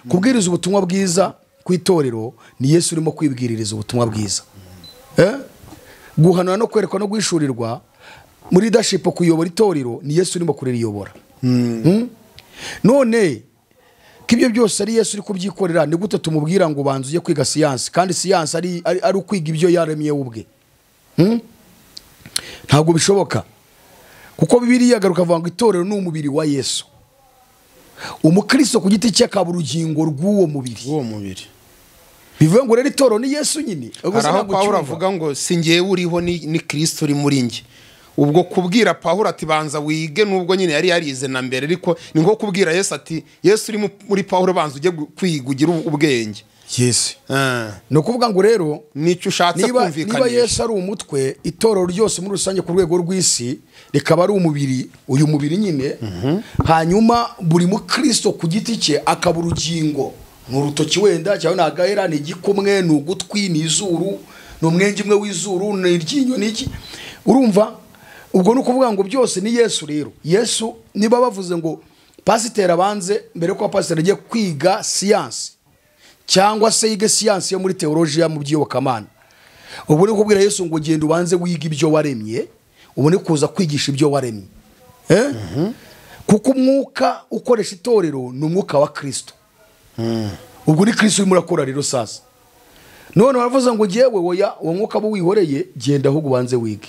Kubwiriza ubutumwa bwiza ku itorero ni Yesu urimo kwibwiririza ubutumwa bwiza. Guhanura no kwerekwa no guhishurirwa muri leadership, kuyobora itorero ni Yesu urimo kuriyobora. None kibyo byose ari Yesu uri kubyikorera, ni gute tumubwira ngo banze uje kwiga siyansi kandi siyansi ari ukwiga ibyo yaremye ubwe? Ntabwo bishoboka, kuko Bibiliya agaruka avuga ngo itorero ni umubiri wa Yesu. Umukristo ku giti cye akaba urugingo rw'uwo mubiri. Bivuga ngo rero itorero ni Yesu nyine. Araho Pawulo avuga ngo si njyewe uriho ni Kristo uri muri njye. Ubwo kubwira Pawulo ati banza wige, nubwo nyine yari yarize na mbere, ariko ni nko kubwira Yesu ati Yesu uri muri Pawulo banza ujye kwiga ugira ubwenge. Yes. No kuvuga ngo rero nicyo ushatse kumvikanisha. Niba Yesu ari umutwe, itorero ryose muri rusange ku rwego rw'isi rikaba ari umubiri, uyu mubiri nyine. Hanyuma buri mu Kristo ku giti cye akaba urugingo. N'urutoki wenda cyangwa nagahera, ni igikumwe, n'ugutwi, n'izuru, n'umwenge umwe w'izuru, n'iryinyo n'iki. Urumva? Ubwo no kuvuga ngo byose ni Yesu rero. Yesu niba bavuze ngo pasiteri abanze mbere ko pasiteri agiye kwiga siyansi cyangwa se yige siyansi yo muri teologiya mu by'iyobokamana, ubu ni kubwira Yesu ngo genda ubanze wiga ibyo waremye, ubu ni kuza kwigisha ibyo waremye. Kuko umwuka ukoresha itorero ni umwuka wa Kristo. Ubwo ni Kristo urimo urakora rero sasa. None baravuze ngo ngewe woya uwo mwuka bo wihoreye, genda ahubwo ubanze wige.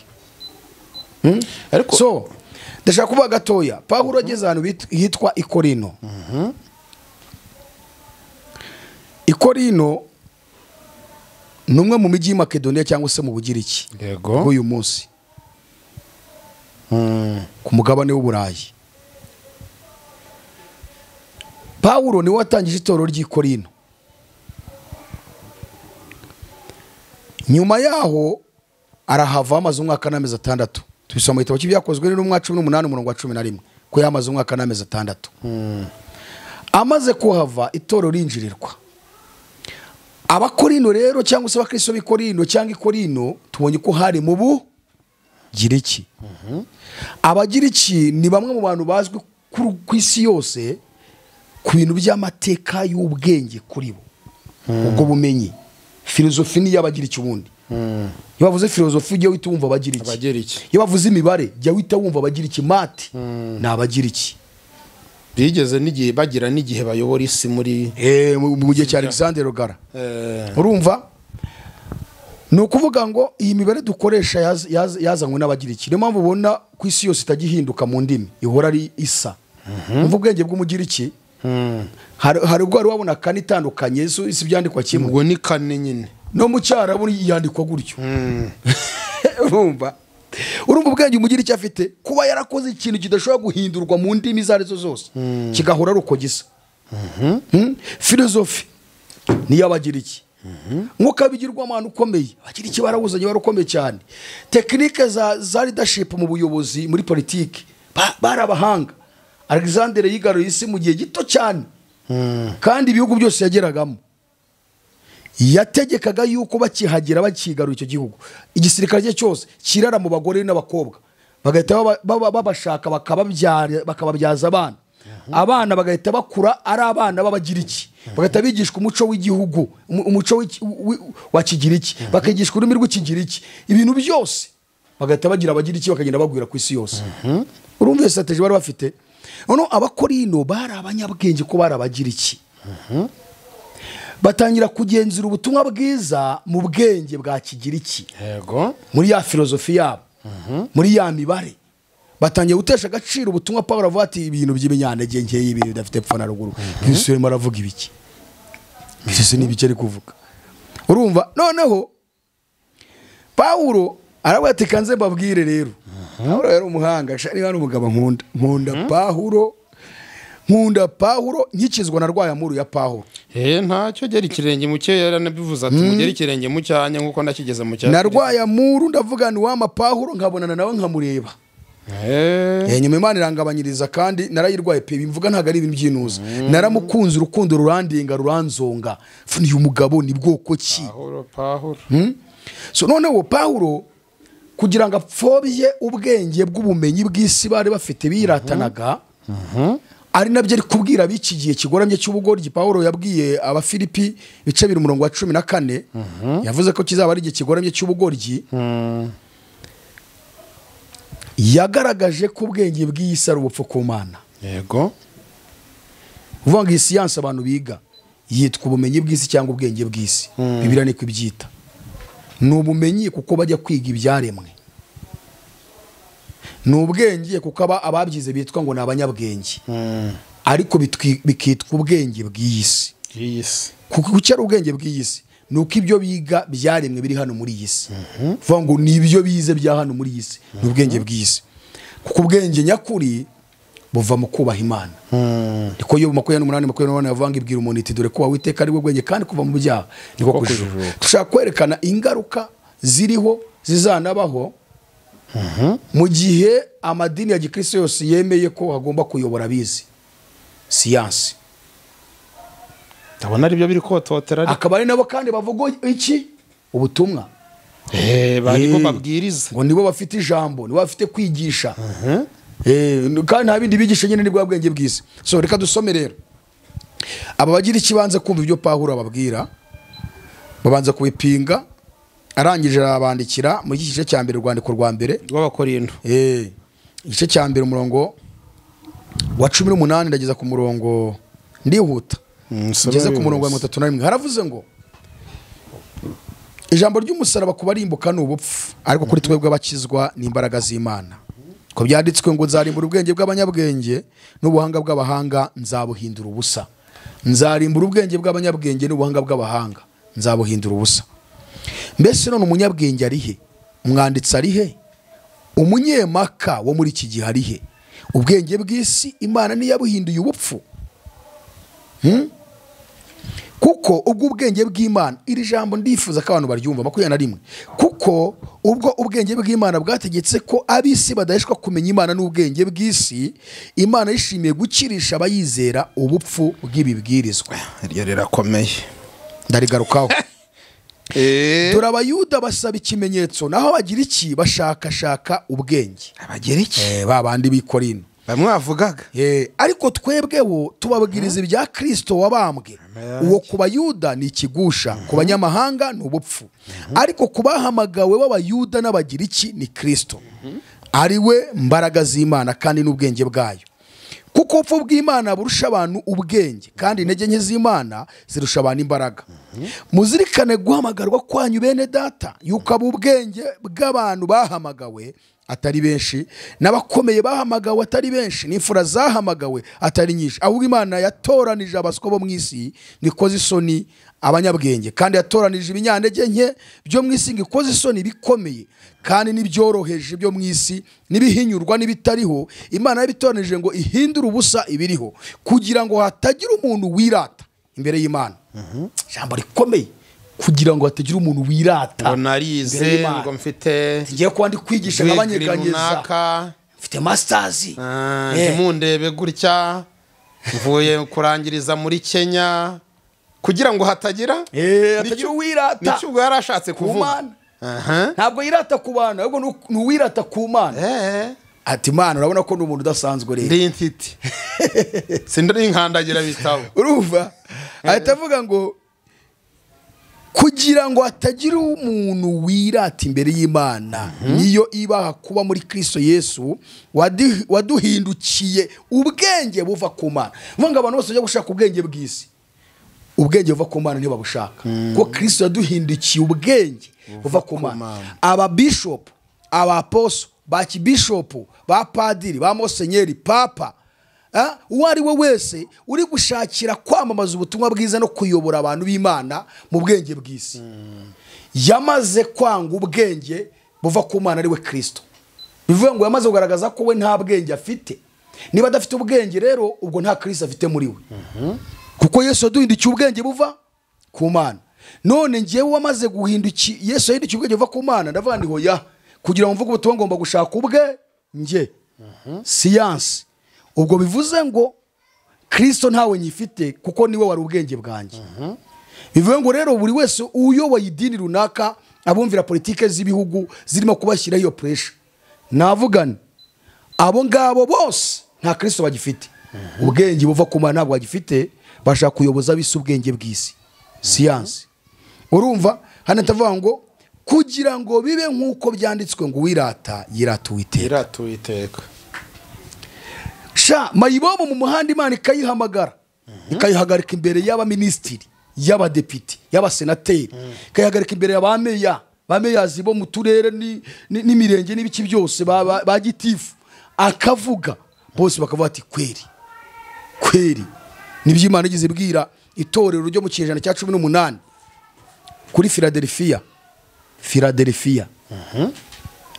So ndashaka kuvuga gatoya, Pawulo ageze ahantu hitwa Ikorino. Ikorino ni umwe mu mijyi y'Makedoniya cyangwa se mu Bugiriki bw'uyu munsi, ku mugabane w'Uburayi. Pawulo niwe watangije itorero ry'Ikorino. Nyuma yaho arahava amaze umwaka n'amezi 6. Tubisoma mu gitabo cy'ibyakozwe n'Intumwa 18:11 ko yamaze umwaka n'amezi 6. Amaze kuhava itorero rinjirirwa. Abakorino rero cyangwa se abakristo b'Ikorino cyangwa Ikorino tubonye ko hari mu Bugiriki. Abagiriki ni bamwe mu bantu bazwi ku isi yose ku bintu by'amateka y'ubwenge kuri bo. Ubwo bumenyi, filozofi ni y'Abagiriki ubundi. Iyo bavuze filozofi jya wita wumva Abagiriki. Iyo bavuze imibare jya wita wumva Abagiriki. Mati ni Abagiriki. Bigeze n'igihe bagira n'igihe bayobora isi muri mu gihe cya Alexander Rogara. Urumva? Ni ukuvuga ngo iyi mibare dukoresha yazanywe n'Abagiriki. Niyo mpamvu ubona ku isi yose itagihinduka mu ndimi, ihora ari isa. Umva ubwenge bw'Umugiriki. Hari ubwo wari wabona kane itandukanye, isi byandikwa kimwe. Ubwo ni kane nyine. No mu Cyarabu yandikwa gutyo. Urumva ubwenge Umugiriki afite kuba yarakoze ikintu kidashobora guhindurwa mu ndimi zarizo zose, kigahora ari uko gisa. Filozofi niyo abagiriki nk'uko abigirwamana ukomeye abagiriki barawuzanye barakomeye cyane. Tekinike za leadership mu buyobozi muri politiki bari abahanga. Alexander yigaruye isi mu gihe gito cyane kandi ibihugu byose yageragamo. Yategekaga yuko bakihagera bakigarura icyo gihugu igisirikare cye cyose kirara mu bagore n'abakobwa bagahita babashaka bakababyaza abana bagahita bakura ari abana b'abagiriki bagahita bigishwa umuco w'igihugu umuco wa kigiriki bakigishwa ururimi rw'ikigiriki ibintu byose bagahita bagira abagiriki bakagenda bagwira ku isi yose. Urumva strategy bari bafite. None abakorino bari abanyabwenge ko bari abagiriki batangira kugenzura ubutumwa bwiza mu bwenge bwa kigiriki muri ya filozofi yabo muri ya mibare batangiye gutesha agaciro ubutumwa Pawulo avuga ati ibintu by'ibinyanege nkeye ibintu bidafite epfo na ruguru. Kristo arimo aravuga ibiki? Kristo ni ibiki ari kuvuga? Urumva noneho Pawulo aravuga ati kanze mbabwire rero. Pawulo yari umuhanga shari hano umugabo nkunda Pawulo nkikizwa na rwaya muru ya Pawulo. Ntacyo gera ikirenge mu cye yaranabivuze ati mugera ikirenge mu cyanya nkuko ndakigeze mu cyanya. Na rwaya muru ndavuga ni wama Pawulo nkabonana nawe nkamureba. Nyuma Imana irangabanyiriza kandi narayirwaye pe bimvuga ntago ari ibintu by'inuza. Naramukunze urukundo rurandinga ruranzonga. Funi uyu mugabo ni bwoko ki? Pawulo. So noneho Pawulo kugira ngo apfobye ubwenge bw'ubumenyi bw'isi bari bafite biratanaga ari nabyo ari kubwira biki gihe kigoramye cy'ubugoryi. Pawulo yabwiye Abafilipi bice 14 yavuze ko kizaba ari igihe kigoramye cy'ubugoryi. Yagaragaje ko ubwenge bw'isi ari ubupfu ku Mana. Uvuga ngo science abantu biga yitwa ubumenyi bw'isi cyangwa ubwenge bw'isi. Bibiliya niko ibyita. Ni ubumenyi kuko bajya kwiga ibyaremwe. Ni ubwenge kuko ababyize bitwa ngo ni abanyabwenge. Ariko bikitwa ubwenge bw'isi. Kuko cyari ubwenge bw'isi nuko ibyo biga byaremwe biri hano muri iyi si. Vuga ngo ni ibyo bize bya hano muri iyi si ni ubwenge bw'isi. Kuko ubwenge nyakuri buva mu kubaha Imana. Niko yo 28 yavuga ngo ibwira umuntu iti dore ko witeka ari we bwenge kandi kuva mu byaha niko kujujuka. Dushaka kwerekana ingaruka ziriho zizanabaho mu gihe amadini ya gikristo yose yemeye ko hagomba kuyobora bizi science. Ndabona ari byo biri kototera akaba ari nabo kandi bavuga iki ubutumwa bari bo babwiriza ngo nibo bafite ijambo nibo bafite kwigisha kandi nta bindi bigisha nyine nibwo bwenge bw'isi. So reka dusome rero aba bagira ikibanza kumva ibyo Pawulo ababwira babanza kubipinga arangije abandikira mu gice cya mbere urwandiko rwa mbere rw'Abakorinto igice cya mbere umurongo wa 18 ndageza ku murongo ndihuta ngeze ku murongo wa 31 haravuze ngo ijambo ry'umusaraba kubarimbuka n'ubupfu ariko kuri twebwe abakizwa n'imbaraga z'Imana ko byanditswe ngo nzarimbura ubwenge bw'abanyabwenge n'ubuhanga bw'abahanga nzabuhindura ubusa. Nzarimbura ubwenge bw'abanyabwenge n'ubuhanga bw'abahanga nzabuhindura ubusa. Mbese none umunyabwenge ari he? Umwanditsi ari he? Umunyemaka wo muri iki gihe ari he? Ubwenge bw'isi Imana ni yabuhinduye ubupfu. Kuko ubwo ubwenge bw'Imana iri jambo ndifuza ko abantu baryumva 21 kuko ubwo ubwenge bw'Imana bwategetse ko abisi badaheshwa kumenya Imana n'ubwenge bw'isi Imana yishimiye gukirisha abayizera ubupfu bw'ibibwirizwa. Iryo rirakomeye ndarigarukaho. Dore abayuda basaba ikimenyetso naho bagira iki bashakashaka ubwenge. Abagira iki babandi b'ikorino bamwe bavugaga ariko twebweho tubabwiriza ibya Kristo wabambwe. Uwo ku bayuda ni ikigusha ku banyamahanga ni ubupfu ariko kubahamagawe b'abayuda n'abagira iki ni Kristo ari we mbaraga z'Imana kandi n'ubwenge bwayo. Kuko upfu bw'Imana burusha abantu ubwenge kandi intege nke z'Imana zirusha abantu imbaraga. Muzirikane guhamagarwa kwanyu bene data yuko ubwenge bw'abantu bahamagawe atari benshi n'abakomeye bahamagawe atari benshi n'imfura zahamagawe atari nyinshi ahubwo Imana yatoranije abaswa bo mu isi ngikoze isoni abanyabwenge kandi yatoranije ibinyantege nke byo mu isi ngikoze isoni bikomeye kandi nibyoroheje byo mu isi nibihinyurwa nibitariho Imana yabitoranije ngo ihindure ubusa ibiriho kugira ngo hatagira umuntu wirata imbere y'Imana. ijambo rikomeye kugira ngo hatagira umuntu wirata ngo narize ngo mfite ngiye kuba ndi kwigisha nk'abanyeganyeza mfite masters ndimundebe gutya mvuye kurangiriza muri Kenya kugira ngo hatagira uwirata nicyo ubwo yarashatse kuvuga ntabwo yirata ku bantu ahubwo n'uwirata ku Mana ati Mana urabona ko n'umuntu udasanzwe rero ndi intiti sindari nkandagira bitabo urumva ahita avuga ngo kugira ngo hatagira umuntu wirata imbere y'Imana niyo ibaha kuba muri Kristo Yesu waduhindukiye ubwenge buva ku Mana. Mvuga abantu bose bajya gushaka ubwenge bw'isi, ubwenge buva ku Mana niyo babushaka ko Kristo yaduhindukiye ubwenge buva ku Mana. Aba bishop, aba apostle, ba kibishop, ba padiri, ba monsenyeri, papa, uwo ari we wese uri gushakira kwamamaza ubutumwa bwiza no kuyobora abantu b'Imana mu bwenge bw'isi yamaze kwanga ubwenge buva ku Mana ari we Kristo. Bivuga ngo yamaze kugaragaza ko we nta bwenge afite. Niba adafite ubwenge rero ubwo nta Kristo afite muri we, kuko Yesu yaduhindukiye ubwenge buva ku Mana. None ngewe wamaze guhindukiye, Yesu yahindukiye ubwenge buva ku Mana, ndavuga ndi hoya kugira ngo mvuge ubutumwa ngomba gushaka ubwenge science. Ubwo bivuze ngo Kristo ntawe nyifite kuko niwe wari ubwenge bwanjye. Bivuze ngo rero buri wese uyoboye idini runaka abumvira politike z'ibihugu zirimo kubashyira iyo pressure, navugana abo ngabo bose nta Kristo bagifite. Ubwenge buva ku Mana ntabwo bagifite, bashaka kuyoboza bise ubwenge bw'isi science. Urumva hano tavuga ngo kugira ngo bibe nkuko byanditswe ngo wirata yirata Uwiteka. Sha mayibobo mu muhanda Imana ikayihamagara ikayihagarika imbere y'aba ministiri, y'abadepite, y'abasenateri, ikayihagarika imbere y'abameya, bameyazi bo mu turere n'imirenge n'ibiki byose ba gitifu, akavuga bose bakavuga ati kweri nibyo Imana igize bwira itorero ryo mu kinyejana cya 18 kuri Philadelphia.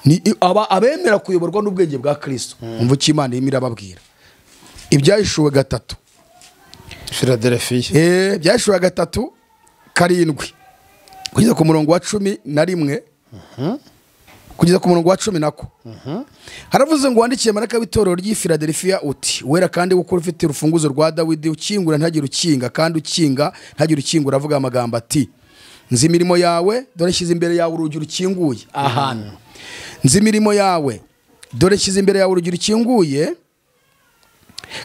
Ni abemera kuyoborwa n'ubwenge bwa Kristo. Umva ki Imana yimira babwira ibyahishuwe 3 Philadelphia byashuwe 3:7 kugeza ku murongo wa 11 kugeza ku murongo wa 10 nako haravuze ngo wandikiye maraka w'itorero ry'i Philadelphia uti wera kandi gukora ufite urufunguzo rwa Dawidi, ukingura ntagire ukinga kandi ukinga ntagire ukingura. Avuga amagambo ati nzi imirimo yawe, dore shyize imbere yawe urugi rukinguye ahantu. Nzi imirimo yawe, dore shyize imbere yawe urugi rukinguye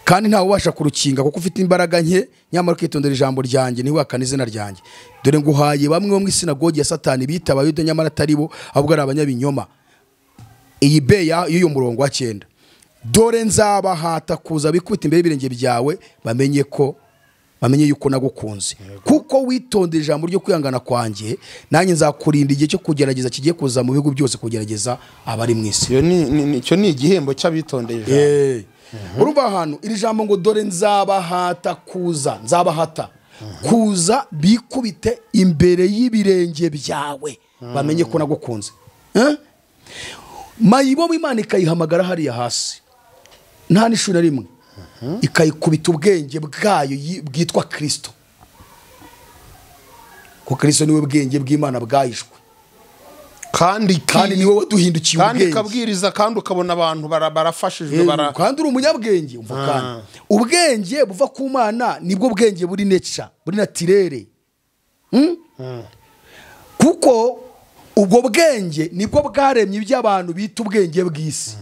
kandi ntawe ubasha kurukinga kuko ufite imbaraga nke, nyamara ukitondera ijambo ryanjye ntiwihakane izina ryanjye. Dore nguhaye bamwe bo mu isinagogi ya Satani bita Abayuda nyamara atari bo, ahubwo ari abanyabinyoma. Iyi beya y'uyu murongo wa 9, dore nzabahata kuza bikubita imbere y'ibirenge byawe bamenye yuko nagukunze kuko witondera ijambo ryo kwihangana kwanjye, nanjye nzakurinda igihe cyo kugerageza kigiye kuza mu bihugu byose kugerageza abari mu isi. Icyo ni igihembo cy'abitondeye ijambo. Urumva ahantu iri jambo ngo dore nzabahata kuza bikubite imbere y'ibirenge byawe bamenye ko nagukunze. Mayibobo Imana ikayihamagara hariya hasi nta n'ishuri na rimwe, ikayikubita ubwenge bwayo bwitwa Kristo, ko Kristo niwe bwenge bw'Imana bwahishwe kandi niwe waduhindukiye ubwenge, kandi kabwiriza kandi ukabona abantu barafashijwe kandi uri umunyabwenge. Umva kandi ubwenge buva ku Mana nibwo bwenge buri naturere, kuko ubwo bwenge nibwo bwaremye iby'abantu bita ubwenge bw'isi.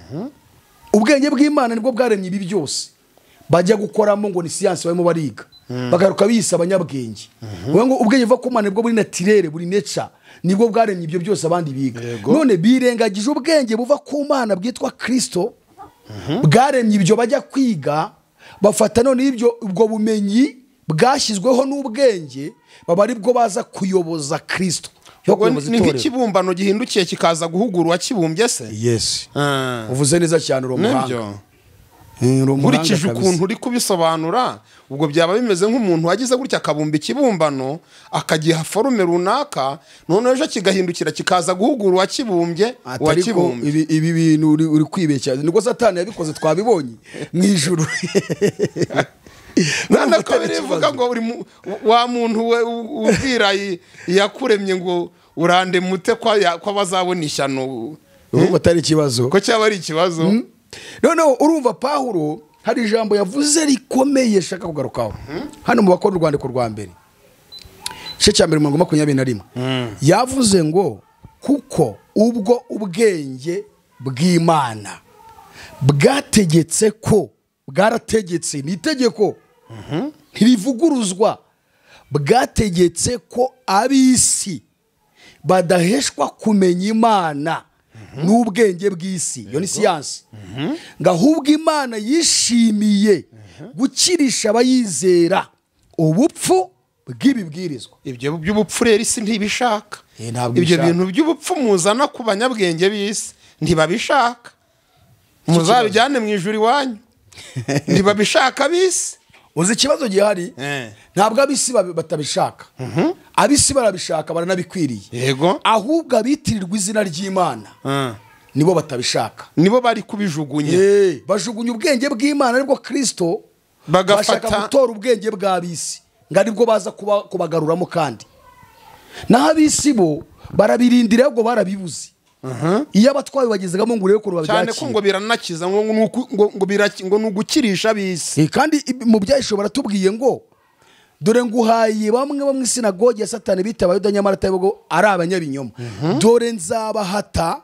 Ubwenge bw'Imana nibwo bwaremye ibi byose bajya gukoramo ngo ni science barimo bariga, bagaruka bise abanyabwenge. Ngo ubwenge buva ku Mana nibwo buri naturere, buri nature, nibwo bwaremye ibyo byose abandi biga. None birengagije ubwenge buva ku Mana bwitwa Kristo, bwaremye ibyo bajya kwiga, bafata none ibyo ubwo bumenyi bwashyizweho n'ubwenge baba ari bwo baza kuyoboza Kristo. Ni nk'ikibumbano gihindukiye kikaza guhugura wakibumbye se? Yes. Uvuze neza cyane urumuhanga. Nkurikije ukuntu uri kubisobanura, ubwo byaba bimeze nk'umuntu wagize gutya akabumba ikibumbano akagiha forume runaka, none ejo kigahindukira kikaza guhugura wakibumbye. Ibi bintu uri kwibeshya, niko Satani yabikoze twabibonye mu ijuru. none ko birivuga ngo uri wa muntu we ubwira yakuremye ngo urande mute kwa bazabona ishyano urumva atari ikibazo ko cyaba ari ikibazo none urumva Pawulo hari ijambo yavuze rikomeye shaka kugarukaho hano mu bakora urwandiko rwa mbere cyo cya 21 yavuze ngo kuko ubwo ubwenge bw'Imana bwategetse ko bwarategetse ni itegeko ntirivuguruzwa bwategetse ko ab'isi badaheshwa kumenya Imana n'ubwenge bw'isi yo ni science ngahubwo Imana yishimiye gukirisha abayizera ubupfu bw'ibibwirizwa ibyo by'ubupfu rero isi ntibishaka ibyo bintu by'ubupfu muzana ku banyabwenge b'isi ntibabishaka muzabijyane mu ijuru iwanyu ntibabishaka bisi uzi ikibazo gihari ntabwo ab'isi batabishaka ab'isi barabishaka baranabikwiriye yego ahubwo abitirirwa izina ry'Imana nibo batabishaka nibo bari kubijugunya bajugunya ubwenge bw'Imana aribwo Kristo bagafata gutora ubwenge bw'ab'isi ngaribwo baza kubagaruramo kandi naho ab'isi bo barabirindira ahubwo barabibuze iyo abatwaye bagezegamo ngo urebe ko babyakira cyane ko ngo biranakiza ngo nugukirisha ab'isi kandi mu byahishobora tubwiye ngo dore nguhaye bamwe bo mu isinagogi ya Satani bita abayuda nyamara atabo ari abanyabinyoma dore nzabahata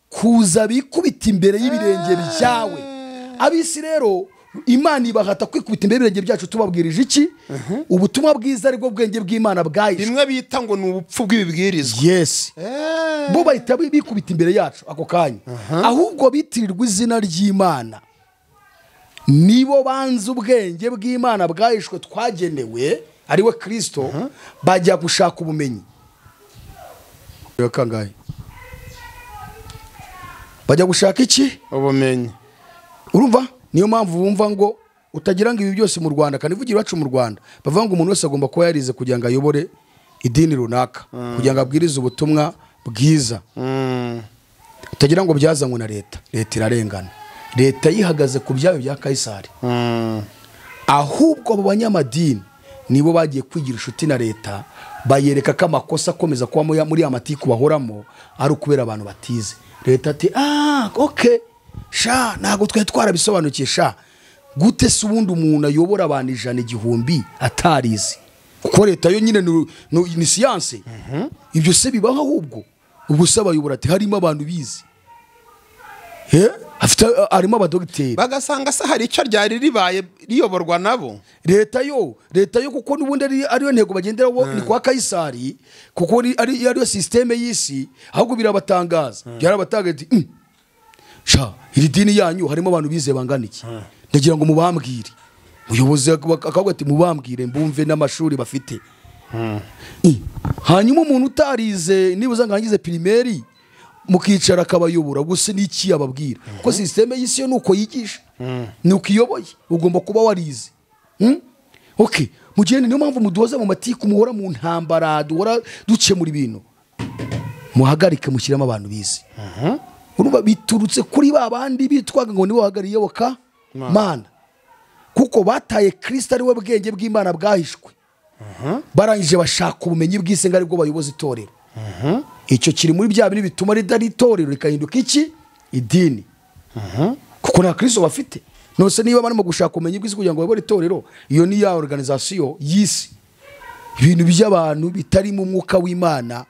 kuza bikubita imbere y'ibirenge byawe ab'isi rero Imana ibahata kwikubita imbere y'ibirenge byacu tubabwirije iki ubutumwa bwiza aribwo bwenge bw'Imana bwahishwe rimwe bita ngo ni ubupfu bw'ibibwirizwa yes bo bahita bikubita imbere yacu ako kanya ahubwo bitirirwa izina ry'Imana nibo banze ubwenge bw'Imana bwahishwe twagenewe ariwe Kristo bajya gushaka ubumenyi kangahe bajya gushaka iki ubumenyi urumva niyo mpamvu bumva ngo utagira ngo ibi byose mu Rwanda kandi vugira iwacu mu Rwanda bavuga ngo umuntu wese agomba kuba yarize kugira ngo ayobore idini runaka kugira ngo abwirize ubutumwa bwiza utagira ngo byazanywe na leta irarengana leta yihagaze ku byayo bya Kaisari ahubwo abo banyamadini nibo bagiye kwigira inshuti na leta bayereka ko amakosa akomeza kuba muri amatiku bahoramo ari ukubera abantu batize leta ati okay sha ntago twe twarabisobanukiye sha gute se ubundi umuntu ayobora abantu 100,000 atarizi kuko leta yo nyine ni science ibyo se bibaho ahubwo ubusaba bayobora ati harimo abantu bizi afite arimo abadogiteri bagasanga se hari icyo ryari ribaye riyoborwa nabo leta yo kuko nubundi ariyo ntego bagenderaho ni kwa Kaisari kuko ariyo systeme y'isi ahubwo birabatangaza byarabatangaje sha iri dini yanyu harimo abantu bize bangana iki ndagira ngo mubambwire ubuyobozi akavuga ati mubambwire mbumve n'amashuri bafite hanyuma umuntu utarize nibuza ngangize primaire mukicara akabayobora gusa n'iki yababwira kuko systeme y'isi yo nuko yigisha nuko iyoboye ugomba kuba warize okay mugende niyo mpamvu mudoza mu matiku muhora mu ntambara duhora dukemura ibintu muhagarike mushyiramo abantu bize urumva biturutse kuri babandi bitwaga ngo nibo bahagariye yoboka Mana kuko bataye Kristo ari we bwenge bw'Imana bwahishwe barangije bashaka ubumenyi bw'Isenga aribwo bayoboza itorero icyo kiri muri bya bintu bituma ridari itorero rikahinduka iki idini kuko nta Kristo bafite nose niba barimo gushaka ubumenyi bw'Isi kugira ngo bayobore itorero iyo ni ya organisation y'isi ibintu by'abantu bitari mu mwuka w'Imana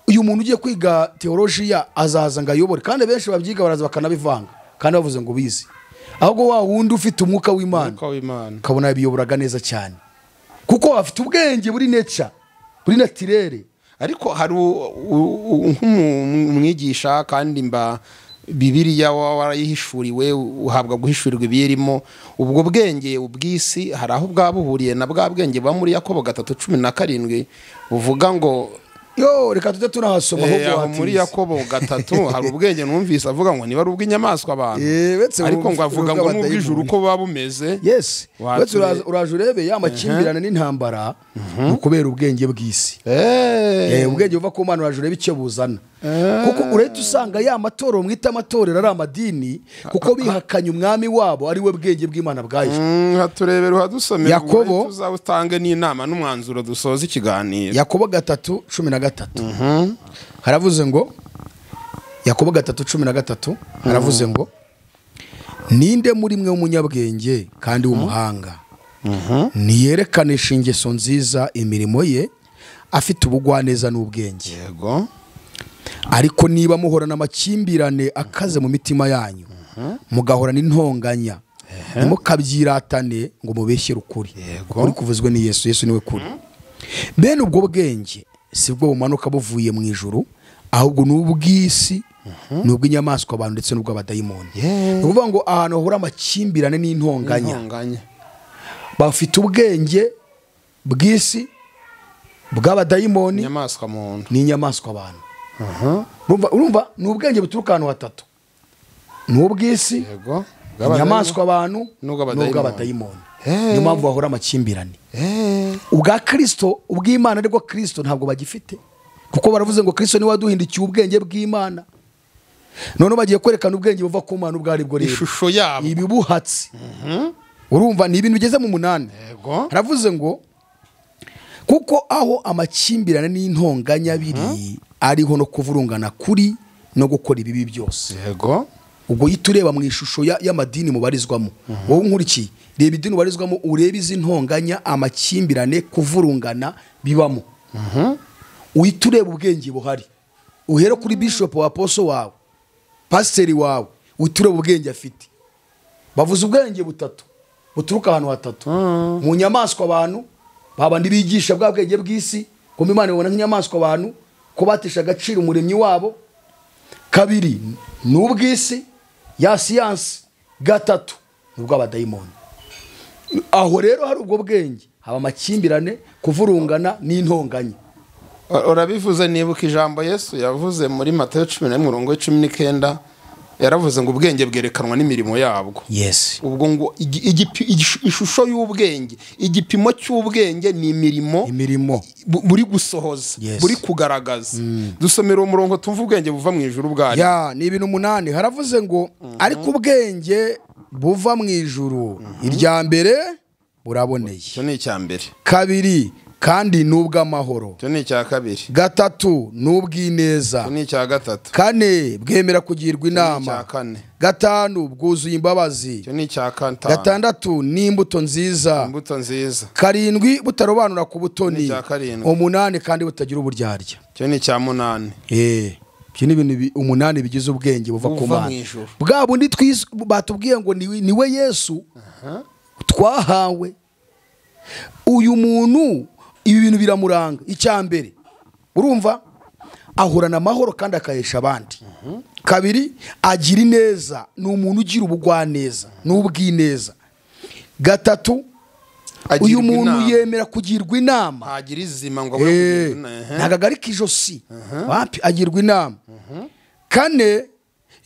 uyu muntu ugiye kwiga theologia azaza ngayobore kandi benshi babyiga baraza bakanabivanga kandi bavuze ngo bizi ahubwo wa wundi ufite umwuka w'Imana kabona biyoboraga neza cyane kuko afite ubwenge buri nature buri naturere ariko hari umwigisha kandi mba Bibiliya warayihishuriwe uhabwa guhishurirwa ibirimo ubwo bwenge ubw'isi hari aho bwabuhuriye na bwa bwenge ba muri Yakobo 3:17 buvuga ngo yo reka tujye tunahasoma aho muri Yakobo 3 hari ubwenge numvise avuga ngo niba ari ubw'inyamaswa abantu ariko ngo avuga ngo n'ubw'ijuru uko babumeze yes uraje urebe ya makimbirane n'intambara ukubera ubwenge bw'isi ubwenge buva ku Mana uraje urebe icyo buzana kuko uretse usanga ya matorero mwita amatorero ari amadini kuko bihakanye umwami wabo ari we bwenge bw'Imana bwaje. Haturebera uhadusomera Yakobo tuzabutange n'inama n'umwanzuro dusoza ikiganiro. Yakobo 3:13 haravuze ngo Yakobo 3:13 haravuze ngo ninde muri mwe w'umunyabwenge kandi w'umuhanga niyerekanisha ingeso nziza imirimo ye afite ubugwaneza n'ubwenge. Yego. Ariko niba muhorana amakimbirane akaze mu mitima yanyu mugahorana intonganya ntimukabyiratane ngo mubeshyere ukuri. Ukuri kuvuzwe ni Yesu. Yesu niwe kuri. Bene ubwo bwenge si bwo bumanuka buvuye mu ijuru ahubwo n'ubw'isi n'ubw'inyamaswa abantu ndetse n'ubw'abadayimoni. Ni ukuvuga ngo ahantu hahora amakimbirane n'intonganya bafite ubwenge bw'isi bw'abadayimoni n'inyamaswa abantu. Urumva ni ubwenge buturuka ahantu hatatu: ni ubw'isi, inyamaswa abantu n'ubw'abadayimoni. Niyo mpamvu bahora amakimbirane. Ubwa Kristo, ubw'Imana ariko Kristo ntabwo bagifite, kuko baravuze ngo Kristo niwe waduhindukiye ubwenge bw'Imana. None bagiye kwerekana ubwenge buva ku Mana ubwo ari bwo rero ishusho yabo ibibuhatsi. Urumva ni ibintu bigeze mu 8. Haravuze ngo kuko aho amakimbirane n'intonganya biri ariho no kuvurungana kuri no gukora ibibi byose. Yego. Ubwo yitureba mu ishusho y'amadini mubarizwamo. Wowe nkurikiye reba idini ubarizwamo urebe izi ntonganya amakimbirane kuvurungana bibamo. Uyitureba ubwenge buhari uhere kuri bishop wa apostle wawe pasiteri wawe utureba ubwenge afite. Bavuze ubwenge butatu buturuka ahantu hatatu: mu nyamaswa abantu babandi bigisha bwa bwenge bw'isi ko Imana ibona nk'inyamaswa abantu ko batisha agaciro umuremyi wabo. Kabiri n'ubw'isi ya science. Gatatu n'ubw'abadayimoni. Aho rero hari ubwo bwenge haba amakimbirane kuvurungana n'intonganya. Urabivuze nibuka ijambo Yesu yavuze muri Matayo 10:19 yaravuze ngo ubwenge bwerekanwa n'imirimo yabwo. Yes. Ubwo ngo ishusho y'ubwenge, igipimo cy'ubwenge ni imirimo buri gusohoza, buri kugaragaza. Dusomera umurongo tumva ubwenge buva mu ijuru bwari. Ni ibintu 8 haravuze ngo ariko ubwenge buva mu ijuru irya mbere buraboneye. Cyo ni icya mbere. Kabiri kandi n'ubw'amahoro. Cyo ni icya kabiri. Gatatu n'ubw'ineza. Cyo ni icya gatatu. Kane bwemera kugirwa inama. Gatanu bwuzuye imbabazi. Cyo ni icya gatanu. Gatandatu n'imbuto nziza. Karindwi butarobanura ku butoni. Umunani kandi butagira uburyarya. Cyo ni icya munani. Byo ni ibintu 8 bigize ubwenge buva ku Mana. Bwa bundi batubwiye ngo niwe Yesu twahawe. Uyu muntu ibi bintu biramuranga. Icya mbere urumva ahorana amahoro kandi akayesha abandi. Kabiri agira ineza, ni umuntu ugira ubugwaneza n'ubw'ineza. Gatatu uyu muntu yemera kugirwa inama. Agira izima ngo nagagarika ijosi. Wapi agirwa inama. Kane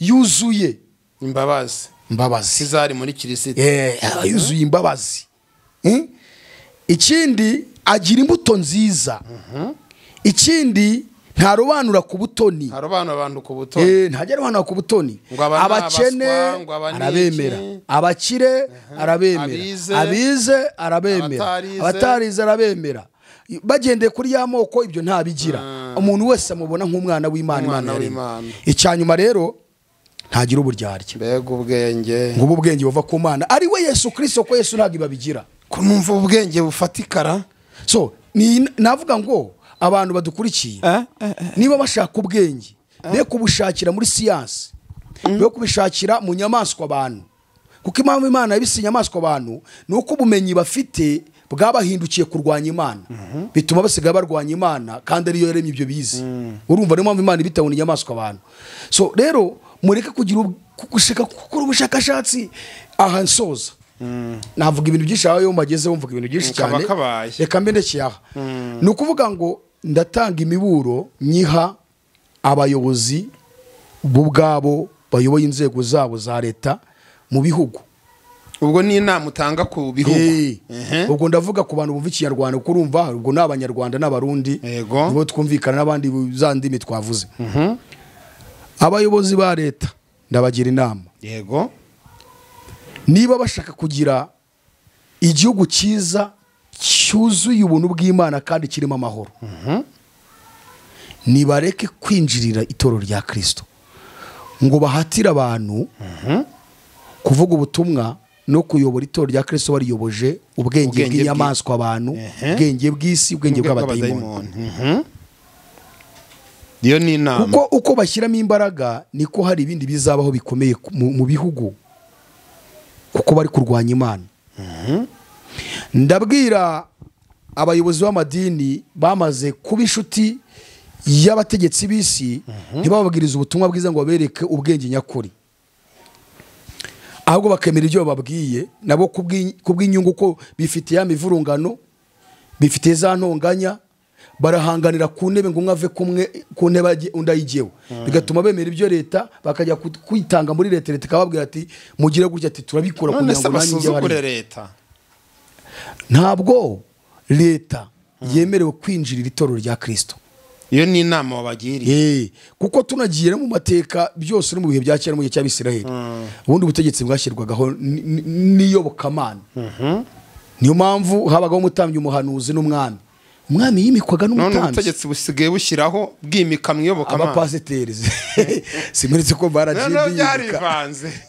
yuzuye imbabazi zari muri Kristo. Yuzuye imbabazi. Ikindi agira imbuto nziza. Ikindi ntarobanura ku butoni. Ntajya arobanura ku butoni. Abakene arabemera, abakire arabemera, abize arabemera, abatarize arabemera. Bagendeye kuri ya moko ibyo ntabigira. Umuntu wese amubona nk'umwana w'Imana. Imana yaremye. Icyanyuma rero ntagira uburyarya. Mbega ubwenge. Ngo ubwenge buva ku Mana ari we Yesu Kristo, ko Yesu ntabwo babigira. Ko numva ubwenge bufatikara. So navuga ngo abantu badukurikiye niba bashaka ubwenge be kubushakira muri science, be kubishakira mu nyamaswa abantu, kuko impamvu Imana yabise inyamaswa abantu nuko ubumenyi bafite bwabahindukiye kurwanya Imana. Bituma basigaye barwanya Imana kandi ariyo yaremye ibyo bizi. Urumva niyo mpamvu Imana ibitawuna inyamaswa abantu. So rero mureke kugira gushaka gukora ubushakashatsi. Aha nsoza navuga ibintu byinshi aho yo magezeho, mvuga ibintu byinshi cyane. Reka mbe ndekeye aha. Ni ukuvuga ngo ndatanga imiburo nyiha abayobozi bo ubwabo bayoboye inzego zabo za leta mu bihugu. ubwo ni inama utanga ku bihugu. ubwo ndavuga ku bantu bumva ikinyarwanda kuko urumva ubwo ni abanyarwanda n'abarundi nibo twumvikana n'abandi za ndimi twavuze. Abayobozi ba leta ndabagira inama, yego, niba bashaka kugira igihugu cyiza cyuzuye ubuntu bw'Imana kandi kirimo amahoro, nibareke kwinjirira itorero rya Kristo ngo bahatire abantu kuvuga ubutumwa no kuyobora itorero rya Kristo bariyoboje ubwenge bw'inyamaswa abantu, ubwenge bw'isi, ubwenge bw'abadayimoni. Iyo ni inama. Kuko uko bashyiramo imbaraga niko hari ibindi bizabaho bikomeye mu bihugu, kuko bari kurwanya Imana. Ndabwira abayobozi b'amadini bamaze kuba inshuti y'abategetsi b'isi, ntibababwirize ubutumwa bwiza ngo babereke ubwenge nyakuri, ahubwo bakemera ibyo bababwiye nabo kubw'inyungu ko bifitiye ya mivurungano, bifitiye za ntonganya, barahanganira ku ntebe ngo umwe ave ku ntebe undi ayigeho, bigatuma bemera ibyo leta bakajya kwitanga muri leta ikababwira ati mugire gutya, ati turabikora kugira ngo nanjye njye leta. Ntabwo leta yemerewe kwinjirira itorero rya Kristo. Iyo ni inama wabagiriye. Kuko tunagiye mu mateka byose no mu bihe bya kera mu gihe cy'Abisiraheli, ubundi ubutegetsi bwashyirwagaho n'iyobokamana. Niyo mpamvu habagaho umutambyi, umuhanuzi n'umwami. Umwami yimikwaga n'umutambyi. None ubutegetsi busigaye bushyiraho bwimika mu iyobokamana. Abapasiteri simuritse ko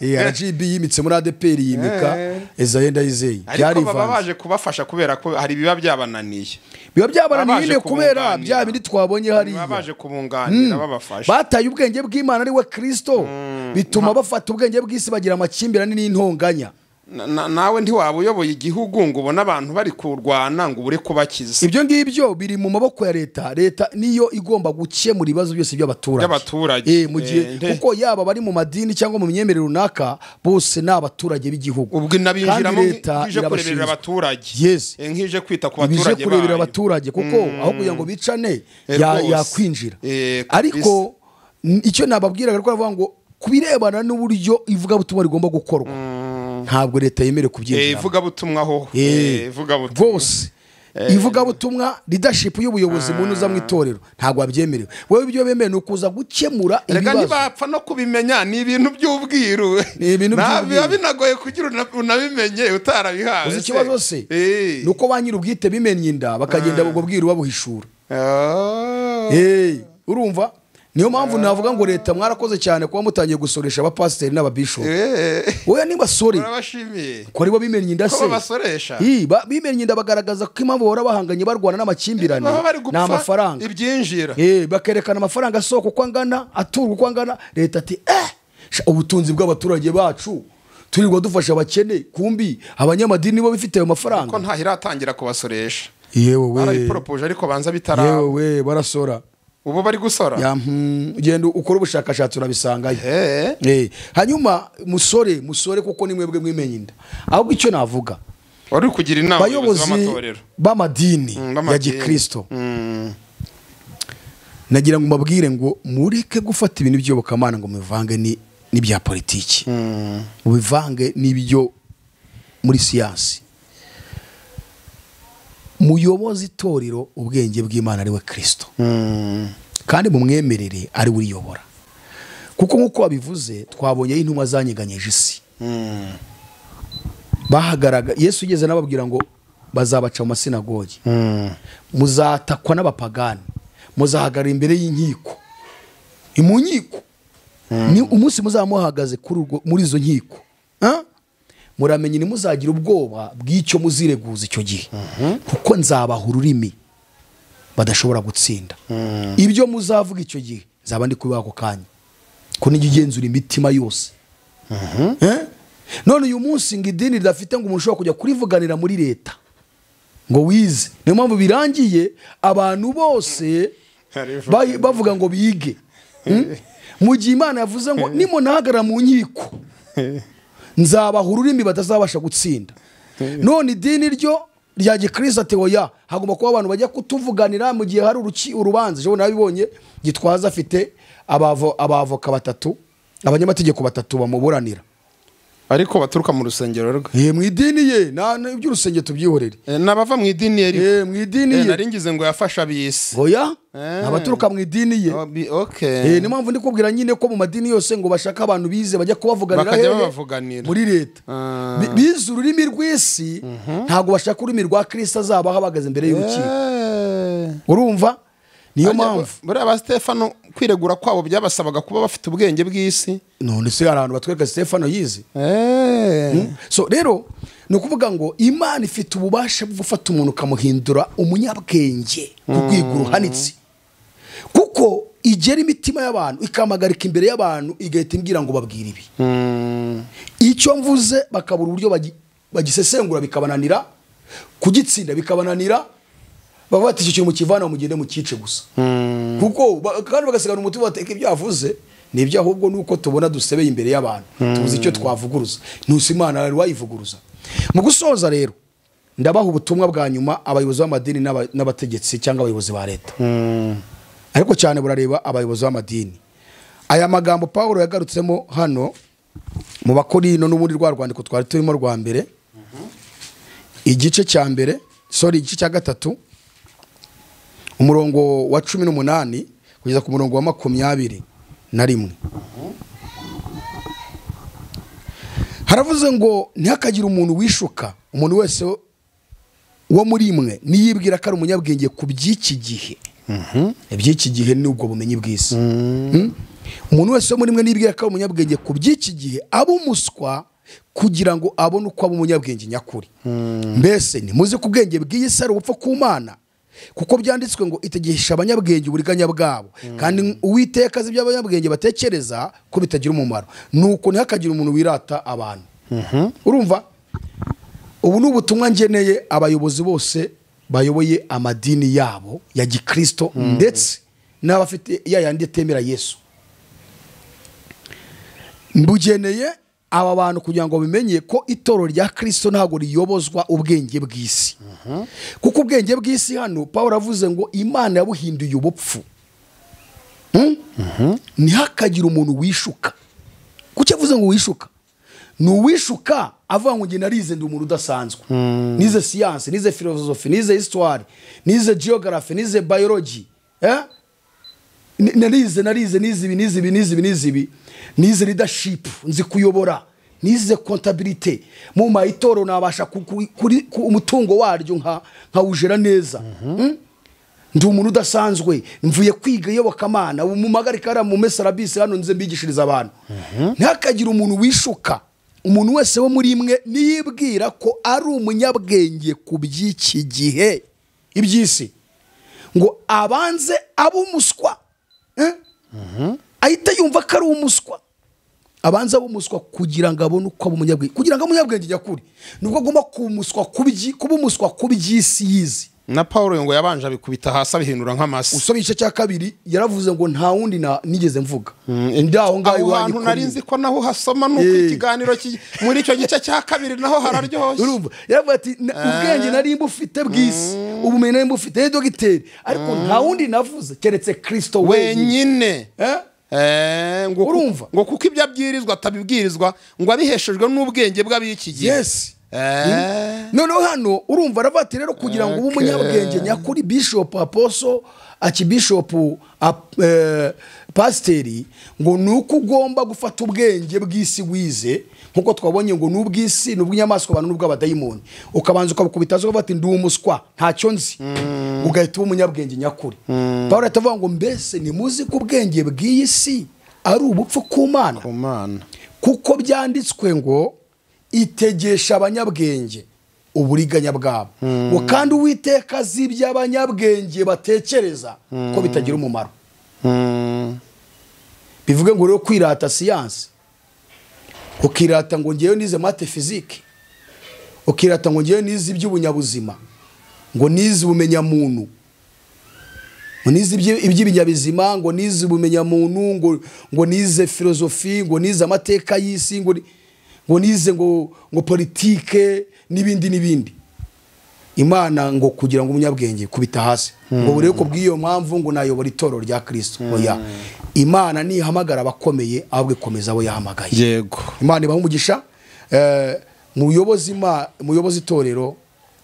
RGB yimitse muri ADPR yimika Ezayenda Izeye. Ariko baba baje kubafasha kubera ko hari biba byabananiye. Biba byabananiye kubera bya bindi twabonye hari. Baje kubunganira babafasha. Bataye ubwenge bw'Imana ari we Kristo, bituma bafata ubwenge bw'isi bagira amakimbirane n'intonganya. Nawe ntiwaba uyoboye igihugu ngo ubone abantu bari kurwana ngo ubure kubakiza. Ibyo ngibyo biri mu maboko ya leta. Leta niyo igomba gukemura ibibazo byose by'abaturage. Mu gihe kuko yaba bari mu madini cyangwa mu myemerere runaka, bose ni abaturage b'igihugu. Ubwo nabinjiramo nkije kureberera abaturage. Nkije kwita ku baturage bayo. Kurebera abaturage kuko aho kugira ngo bicane yakwinjira. Ariko icyo nababwiraga ko bavuga ngo kubirebana n'uburyo ivugabutumwa rigomba gukorwa, ntabwo leta yemerewe kubyinjira. Ivugabutumwa ho rwose ivugabutumwa leadership y'ubuyobozi mu ntuza mu itorero ntabwo abyemerewe. Wowe ibyo bemewe ni ukuza gukemura ibibazo. Rega ntibapfa no kubimenya, ni ibintu by'ubwiru. Biba binagoye kugira unabimenye utarabihawe. Uzi ikibazo se ni uko ba nyir'ubwite bimenye inda bakagenda ubwo bwiru babuhishura. Urumva? Niyo mpamvu navuga ngo leta mwarakoze cyane kuba mutangiye gusoresha abapasiteri n'ababishop. Oya niba sori barabashimiye ko aribo bimenye inda se ko basoresha. Bimenye inda bagaragaza ko impamvu bahora bahanganye barwana n'amakimbirane n'amafaranga ibyinjira. Bakerekana amafaranga asoko uko angana, aturwa uko angana. Leta ati ubutunzi bw'abaturage bacu turirwa dufasha abakene, kumbi abanyamadini bo bifite ayo mafaranga ko ntahiratangira kubasoresha. Yewe barabipropose ariko banza bitara. Yewe barasora. Ubu bari gusora. Ugenda ukora ubushakashatsi urabisangayo. Hanyuma musore kuko ni mwebwe mwimenye inda. Ahubwo icyo navuga, wari kugira inama abayobozi b'amadini ya Gikristo, nagira ngo mabwire ngo mureke gufata ibintu by'Iyobokamana ngo mubivange n'ibya politiki, mubivange n'ibyo muri siyansi. Muyobozi itorero ubwenge bw'Imana ari we Kristo, kandi mumwemerere ari we uyobora. Kuko nk'uko wabivuze twabonye intumwa zanyeganyeje isi. Bahagaraga Yesu ugeze nababwira ngo bazabaca mu masinagogi, muzatakwa n'abapagani, muzahagarara imbere y'inkiko. Mu nkiko ni umunsi muzamuhagaze muri izo nkiko, muramenye ntimuzagira ubwoba bw'icyo muzireguza icyo gihe, kuko nzabaha ururimi badashobora gutsinda. Ibyo muzavuga icyo gihe nzaba ndi kubiha ako kanya, ko nijya ugenzura imitima yose. None uyu munsi ngo idini ridafite ngo umuntu ushobora kujya kurivuganira muri leta ngo wize. Niyo mpamvu birangiye abantu bose bavuga ngo bige, mu gihe Imana yavuze ngo nimunahagarara mu nkiko nzabaha ururimi batazabasha gutsinda. None idini ryo rya Gikristo ati oya, hagomba kuba abantu bajya kutuvuganira mu gihe hari urubanza. Je nabibonye Gitwaza afite abavoka batatu, abanyamategeko batatu bamuburanira. ariko baturuka mu rusengero rwe. Mu idini ye iby'urusengero tubyihorere. N'abava mu idini ye. Mu idini ye. Naringize ngo yafasha bisi. Oya. Abaturuka mu idini ye. Okay. Ni mpamvu ndikubwira nyine ko mu madini yose ngo bashaka abantu bize bajya kubavuganira muri leta. Bize ururimi rw'isi ntago bashaka ururimi rwa Kristo azaba ahagaze imbere y'urukiko. Urumva? Niyo mpamvu buriya ba Stefano kwiregura kwabo byabasabaga kuba bafite ubwenge bw'isi. None se abantu batwereka Stefano yize. So rero ni ukuvuga ngo Imana ifite ububasha bwo gufata umuntu kamuhindura umunyabwenge ku rwego ruhanitse, kuko igera imitima y'abantu ikamagarika imbere y'abantu igahita imbwira ngo babwire ibi. Icyo mvuze bakabura uburyo bagisesengura bikabananira, kugitsinda bikabananira, bavata icyo kintu mukivana mugende mukice gusa. Kuko kandi bagasigana umutima bateka ibyo yavuze nibyo, ahubwo nuko tubona dusebeye imbere y'abantu tuzi icyo twavuguruza. Ntusi Imana ari wayivuguruza. Mu gusoza rero ndabaha ubutumwa bwa nyuma abayobozi b'amadini n'abategetsi cyangwa abayobozi ba leta. Ariko cyane burareba abayobozi b'amadini. Aya magambo Paulo yagarutsemo hano mu Bakorino n'ubundi rwa rwandiko twari turimo rwa mbere, igice cya mbere, igice cya gatatu, umurongo wa 18 kugeza ku murongo wa 21. Haravuze ngo ntihakagira umuntu wishuka, umuntu wese wo muri mwe niyibwira ko ari umunyabwenge ku by'iki gihe. Iby'iki gihe ni ubwo bumenyi bw'isi. Umuntu wese wo muri mwe niyibwira ko ari umunyabwenge ku by'iki gihe aba umuswa kugira ngo abone uko aba umunyabwenge nyakuri. Mbese nimuze ku bwenge bw'isi ari ubupfa ku Mana, kuko byanditswe ngo itegesha abanyabwenge uburiganya bwabo, kandi Uwiteka azi ibyo abanyabwenge batekereza ko bitagira umumaro. Nuko ntihakagira umuntu wirata abantu. Urumva? Ubu ni ubutumwa ngeneye abayobozi bose bayoboye amadini yabo ya Gikristo ndetse n'abafite yayandi temera Yesu. Mbugeneye aba bantu kugira ngo bimenye ko itorero rya Kristo ntago riyobozwa ubwenge bw'isi. Kuko ubwenge bw'isi hano Paulo avuze ngo Imana yabuhinduye ubupfu. Ntihakagira umuntu wishuka. Kuki avuze ngo wishuka? Ni uwishuka avuga ngo nge narize ndi umuntu udasanzwe. Nize science, nize philosophy, nize histoire, nize geography, nize biology. Narize nize nize leadership, nzi kuyobora, nize comptabilité. Mu mayitoro nabasha kuri umutungo waryo nkawujera neza. Ndi umuntu udasanzwe, mvuye kwiga iyobokamana, mu magarika mu mesarabisi hano nze mbigishiriza abantu. Ntihakagira umuntu wishuka. Umuntu wese wo muri mwe niyibwira ko ari umunyabwenge ku by'iki gihe iby'isi, ngo abanze abumuswa. Ahita yumva ko ari umuswa, abanza abumuswa kugira ngo abone uko aba umunyabwenge, kugira ngo umunyabwenge nyakuri nubwo agomba kumuswa kuba umuswa ku by'isi yizi. Na Paulo ngo yabanje abikubita hasi abihindura nk'amasi. Usoma igice cya 2 yaravuze ngo nta wundi nigeze mvuga. Ndaho ngaho abantu narinzi ko naho hasoma nuko ikiganiro muri icyo gice cya 2 naho hararyoshye. Urumva yaravuga ati ubwenge nari mbufite bw'isi, ubumenyi nari mbufite dogiteri, ariko nta wundi navuze keretse Kristo wenyine. Ngo urumva ngo kuko ibyo abwirizwa atabibwirizwa ngo abiheshejwe n'ubwenge bw'abiki gihe. Yes. Noneho hano urumva aravati rero kugira ngo ube umunyabwenge nyakuri, bishop, apostle, archbishop, pasteri, ngo nuko ugomba gufata ubwenge bw'isi wize, nkuko twabonye ngo n'ubw'isi n'ubw'inyamaswa abantu n'ubw'abadayimoni, ukabanza ukabukubitazo bati ndi umuswa ntacyo nzi, ugahita uba umunyabwenge nyakuri. Paulo atavuga ngo mbese nimuzi ko ubwenge bw'isi ari ubupfu ku Mana, kuko byanditswe ngo itegesha abanyabwenge uburiganya bwabo, ngo kandi Uwiteka azi ibyo abanyabwenge batekereza ko bitagira umumaro. Bivuge ngo rero kwirata science, ukirata ngo ngewe nize mate physique, ukirata ngo ngewe nize iby'ubunyabuzima, ngo nize ubumenyamuntu, ngo nize iby'ibinyabizima, ngo nize ubumenyamuntu, ngo nize philosophy, ngo nize amateka y'isi, ngo nize ngo politike n'ibindi. Imana ngo kugira ngo umunyabwenge kubita hasi, ngo bureko ko bw'iyo mpamvu ngo nayobora itorero rya Kristo. Oya, Imana nihamagara abakomeye ahubwo ikomeza abo yahamagaye. Yego, Imana ibaha umugisha. muyobozi itorero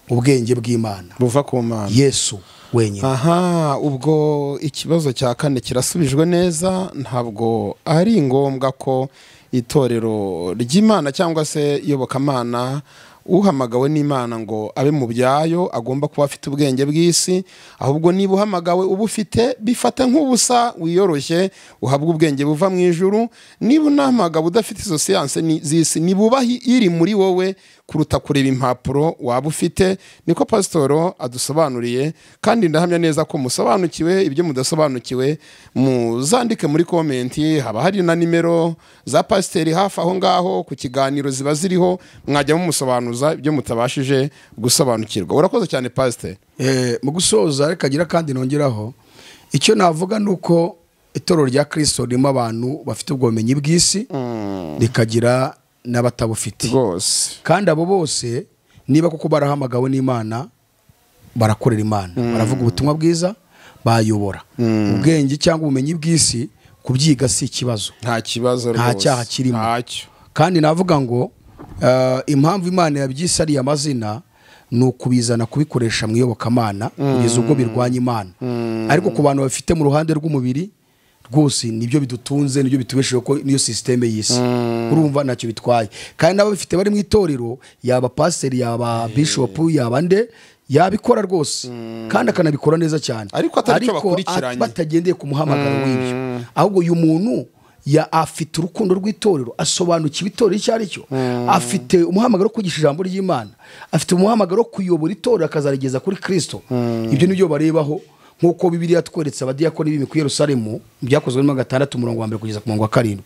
ubwenge bw'Imana buva ku Mana, Yesu wenyine. aha, ubwo ikibazo cya kane kirasubijwe neza. Ntabwo ari ngombwa ko itorero ry'Imana cyangwa se iyobokamana uhamagawe n'Imana ngo abe mu byayo agomba kuba afite ubwenge bw'isi, ahubwo niba uhamagawe uba ufite bifata nk'ubusa, wiyoroshye uhabwa ubwenge buva mu ijuru. Niba unahamagawe udafite izo siyanse z'isi, nibubaha iri muri wowe kuruta kureba impapuro waba ufite. Niko pasitoro adusobanuriye, kandi ndahamya neza ko musobanukiwe. Ibyo mudasobanukiwe muzandike muri komenti, haba hari na nimero za pasiteri hafi aho ngaho ku kiganiro ziba ziriho, mwajya mumusobanuza ibyo mutabashije gusobanukirwa. Urakoze cyane pasiteri. Mu gusoza reka gira kandi nongeraho icyo navuga nuko itorero rya Kristo ririmo abantu bafite ubumenyi bw'isi, rikagira n'abatabufite rwose, kandi abo bose niba kuko barahamagawe n'Imana barakorera Imana, baravuga ubutumwa bwiza, bayobora. Ubwenge cyangwa ubumenyi bw'isi kubyiga si ikibazo, nta kibazo rwose, nta cyaha kirimo. ntacyo. Kandi navuga ngo impamvu Imana yabyise ariya mazina ni ukubizana kubikoresha mu iyobokamana kugeza ubwo birwanya Imana. Ariko ku bantu bafite mu ruhande rw'umubiri rwose nibyo bidutunze, nibyo bitubeshejeho, ko niyo systeme y'isi. Urumva ntacyo bitwaye. Kandi nabo bifite bari mu itorero, yaba pasiteri, yaba bishop, yaba nde, yabikora rwose, kandi akanabikora neza cyane, ariko atari cyo bakurikiranye, batagendeye ku muhamagaro w'ibyo. Ahubwo uyu muntu afite urukundo rw'itorero, asobanukiwe itorero icyo ari cyo, afite umuhamagaro wo kwigisha ijambo ry'Imana, afite umuhamagaro wo kuyobora itorero akazarigeza kuri Kristo. Ibyo nibyo barebaho, nk'uko Bibiliya tweretse abadiyakoni b'imi ku Yerusalemu, byakozwe mu 6:1 kugeza ku 7,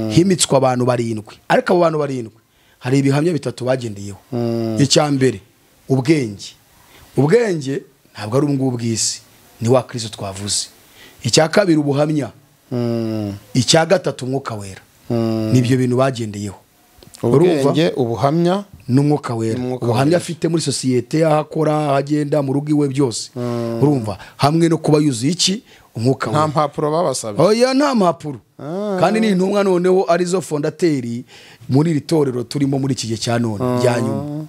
himitswe abantu 7. Ariko abo bantu 7 hari ibihamya bitatu bagendeyeho. Icya mbere ubwenge ntabwo ari ubungubu bw'isi, ni wa Kristo twavuze. Icya kabiri ubuhamya, icya gatatu umwuka wera. Nibyo bintu bagendeyeho, ubwenge, ubuhamya n'umwuka wera. Ubuhamya afite muri sosiyete, ahakora, agenda mu rugo iwe, byose. Urumva, hamwe no kuba yuzuye iki, umwuka wera. Nta mpapuro babasabye. Oya, nta mpapuro. Kandi ni intumwa noneho arizo fondateri muri iri torero turimo muri iki gihe cya none bya nyuma.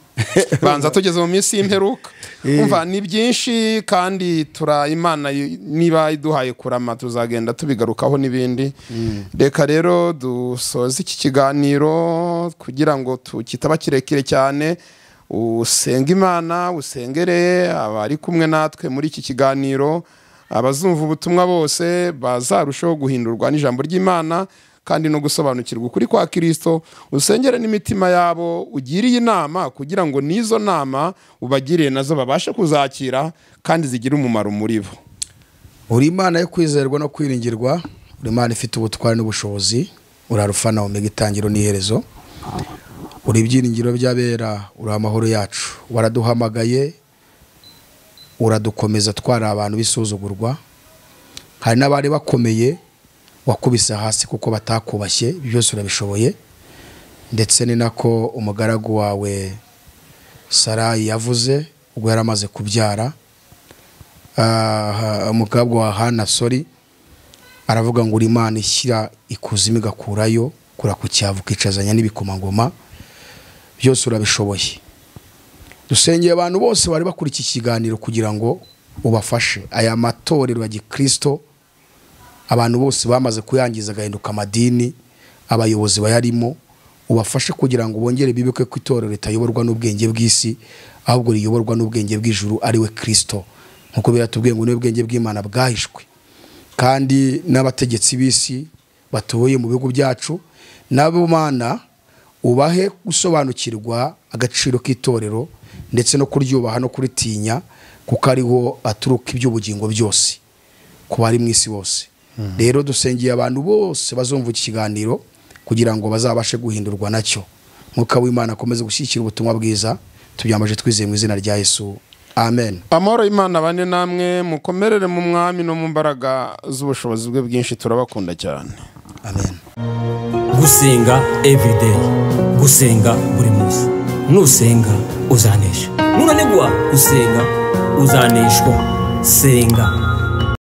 Banza tugeze mu minsi y'imperuka. Umva, ni byinshi kandi Imana niba iduhaye kurama tuzagenda tubigarukaho n'ibindi. Reka rero dusoze iki kiganiro kugira ngo kitaba kirekire cyane. Usenga Imana, usengere abari kumwe natwe muri iki kiganiro, abazumva ubutumwa bose bazarushaho guhindurwa n'ijambo ry'Imana kandi no gusobanukirwa ukuri kwa Kristo. Usengere n'imitima yabo ugiriye inama, kugira ngo nizo nama ubagiriye nazo babashe kuzakira kandi zigira umumaro muri bo. Uri Imana yo kwizerwa no kwiringirwa, uri Imana ifite ubutware n'ubushobozi, uri Alpha na Omega, itangiro n'iherezo, uri ibyiringiro by'abera, uri amahoro yacu. Waraduhamagaye, uradukomeza twari abantu bisuzugurwa, hari n'abari bakomeye wakubise hasi kuko batakubashye. Byose urabishoboye, ndetse ni nako umugaragu wawe Sarayi yavuze ubwo yaramaze kubyara. Umugabo wa Hana aravuga ngo uri Imana ishyira ikuzimu igakurayo, kura ku cyavu ukicazanya n'ibikomangoma. Byose urabishoboye. Dusengeye abantu bose bari bakuri iki kiganiro kugira ngo ubafashe. Aya matorero ya Gikristo, abantu bose bamaze kuyangiza agahinduka amadini, abayobozi bayarimo, ubafashe kugira ngo bongere bibuke ko itorero ritayoborwa n'ubwenge bw'isi, ahubwo riyoborwa n'ubwenge bw'ijuru, ari we Kristo. Nkuko biratubwiye ngo n'ubwenge bw'Imana bwahishwe. Kandi n'abategetsi b'isi batuye mu bihugu byacu, nabo Mana ubahe gusobanukirwa agaciro k'itorero, ndetse no kuryubaha no kuritinya, kuko ariho aturuka iby'ubugingo byose ku bari mu isi bose. Rero dusengeye abantu bose bazumva iki kiganiro kugira ngo bazabashe guhindurwa nacyo. Mwuka w'Imana akomeze gushyigikira ubutumwa bwiza, tubyambaje twizeye mu izina rya Yesu, amen. Amahoro y'Imana bane namwe, mukomerere mu mwami no mu mbaraga z'ubushobozi bwe bwinshi. Turabakunda cyane, amen. Gusenga everyday, gusenga buri munsi. Nusenga uzanesha, nunanigwa gusenga uzaneshwa. Senga.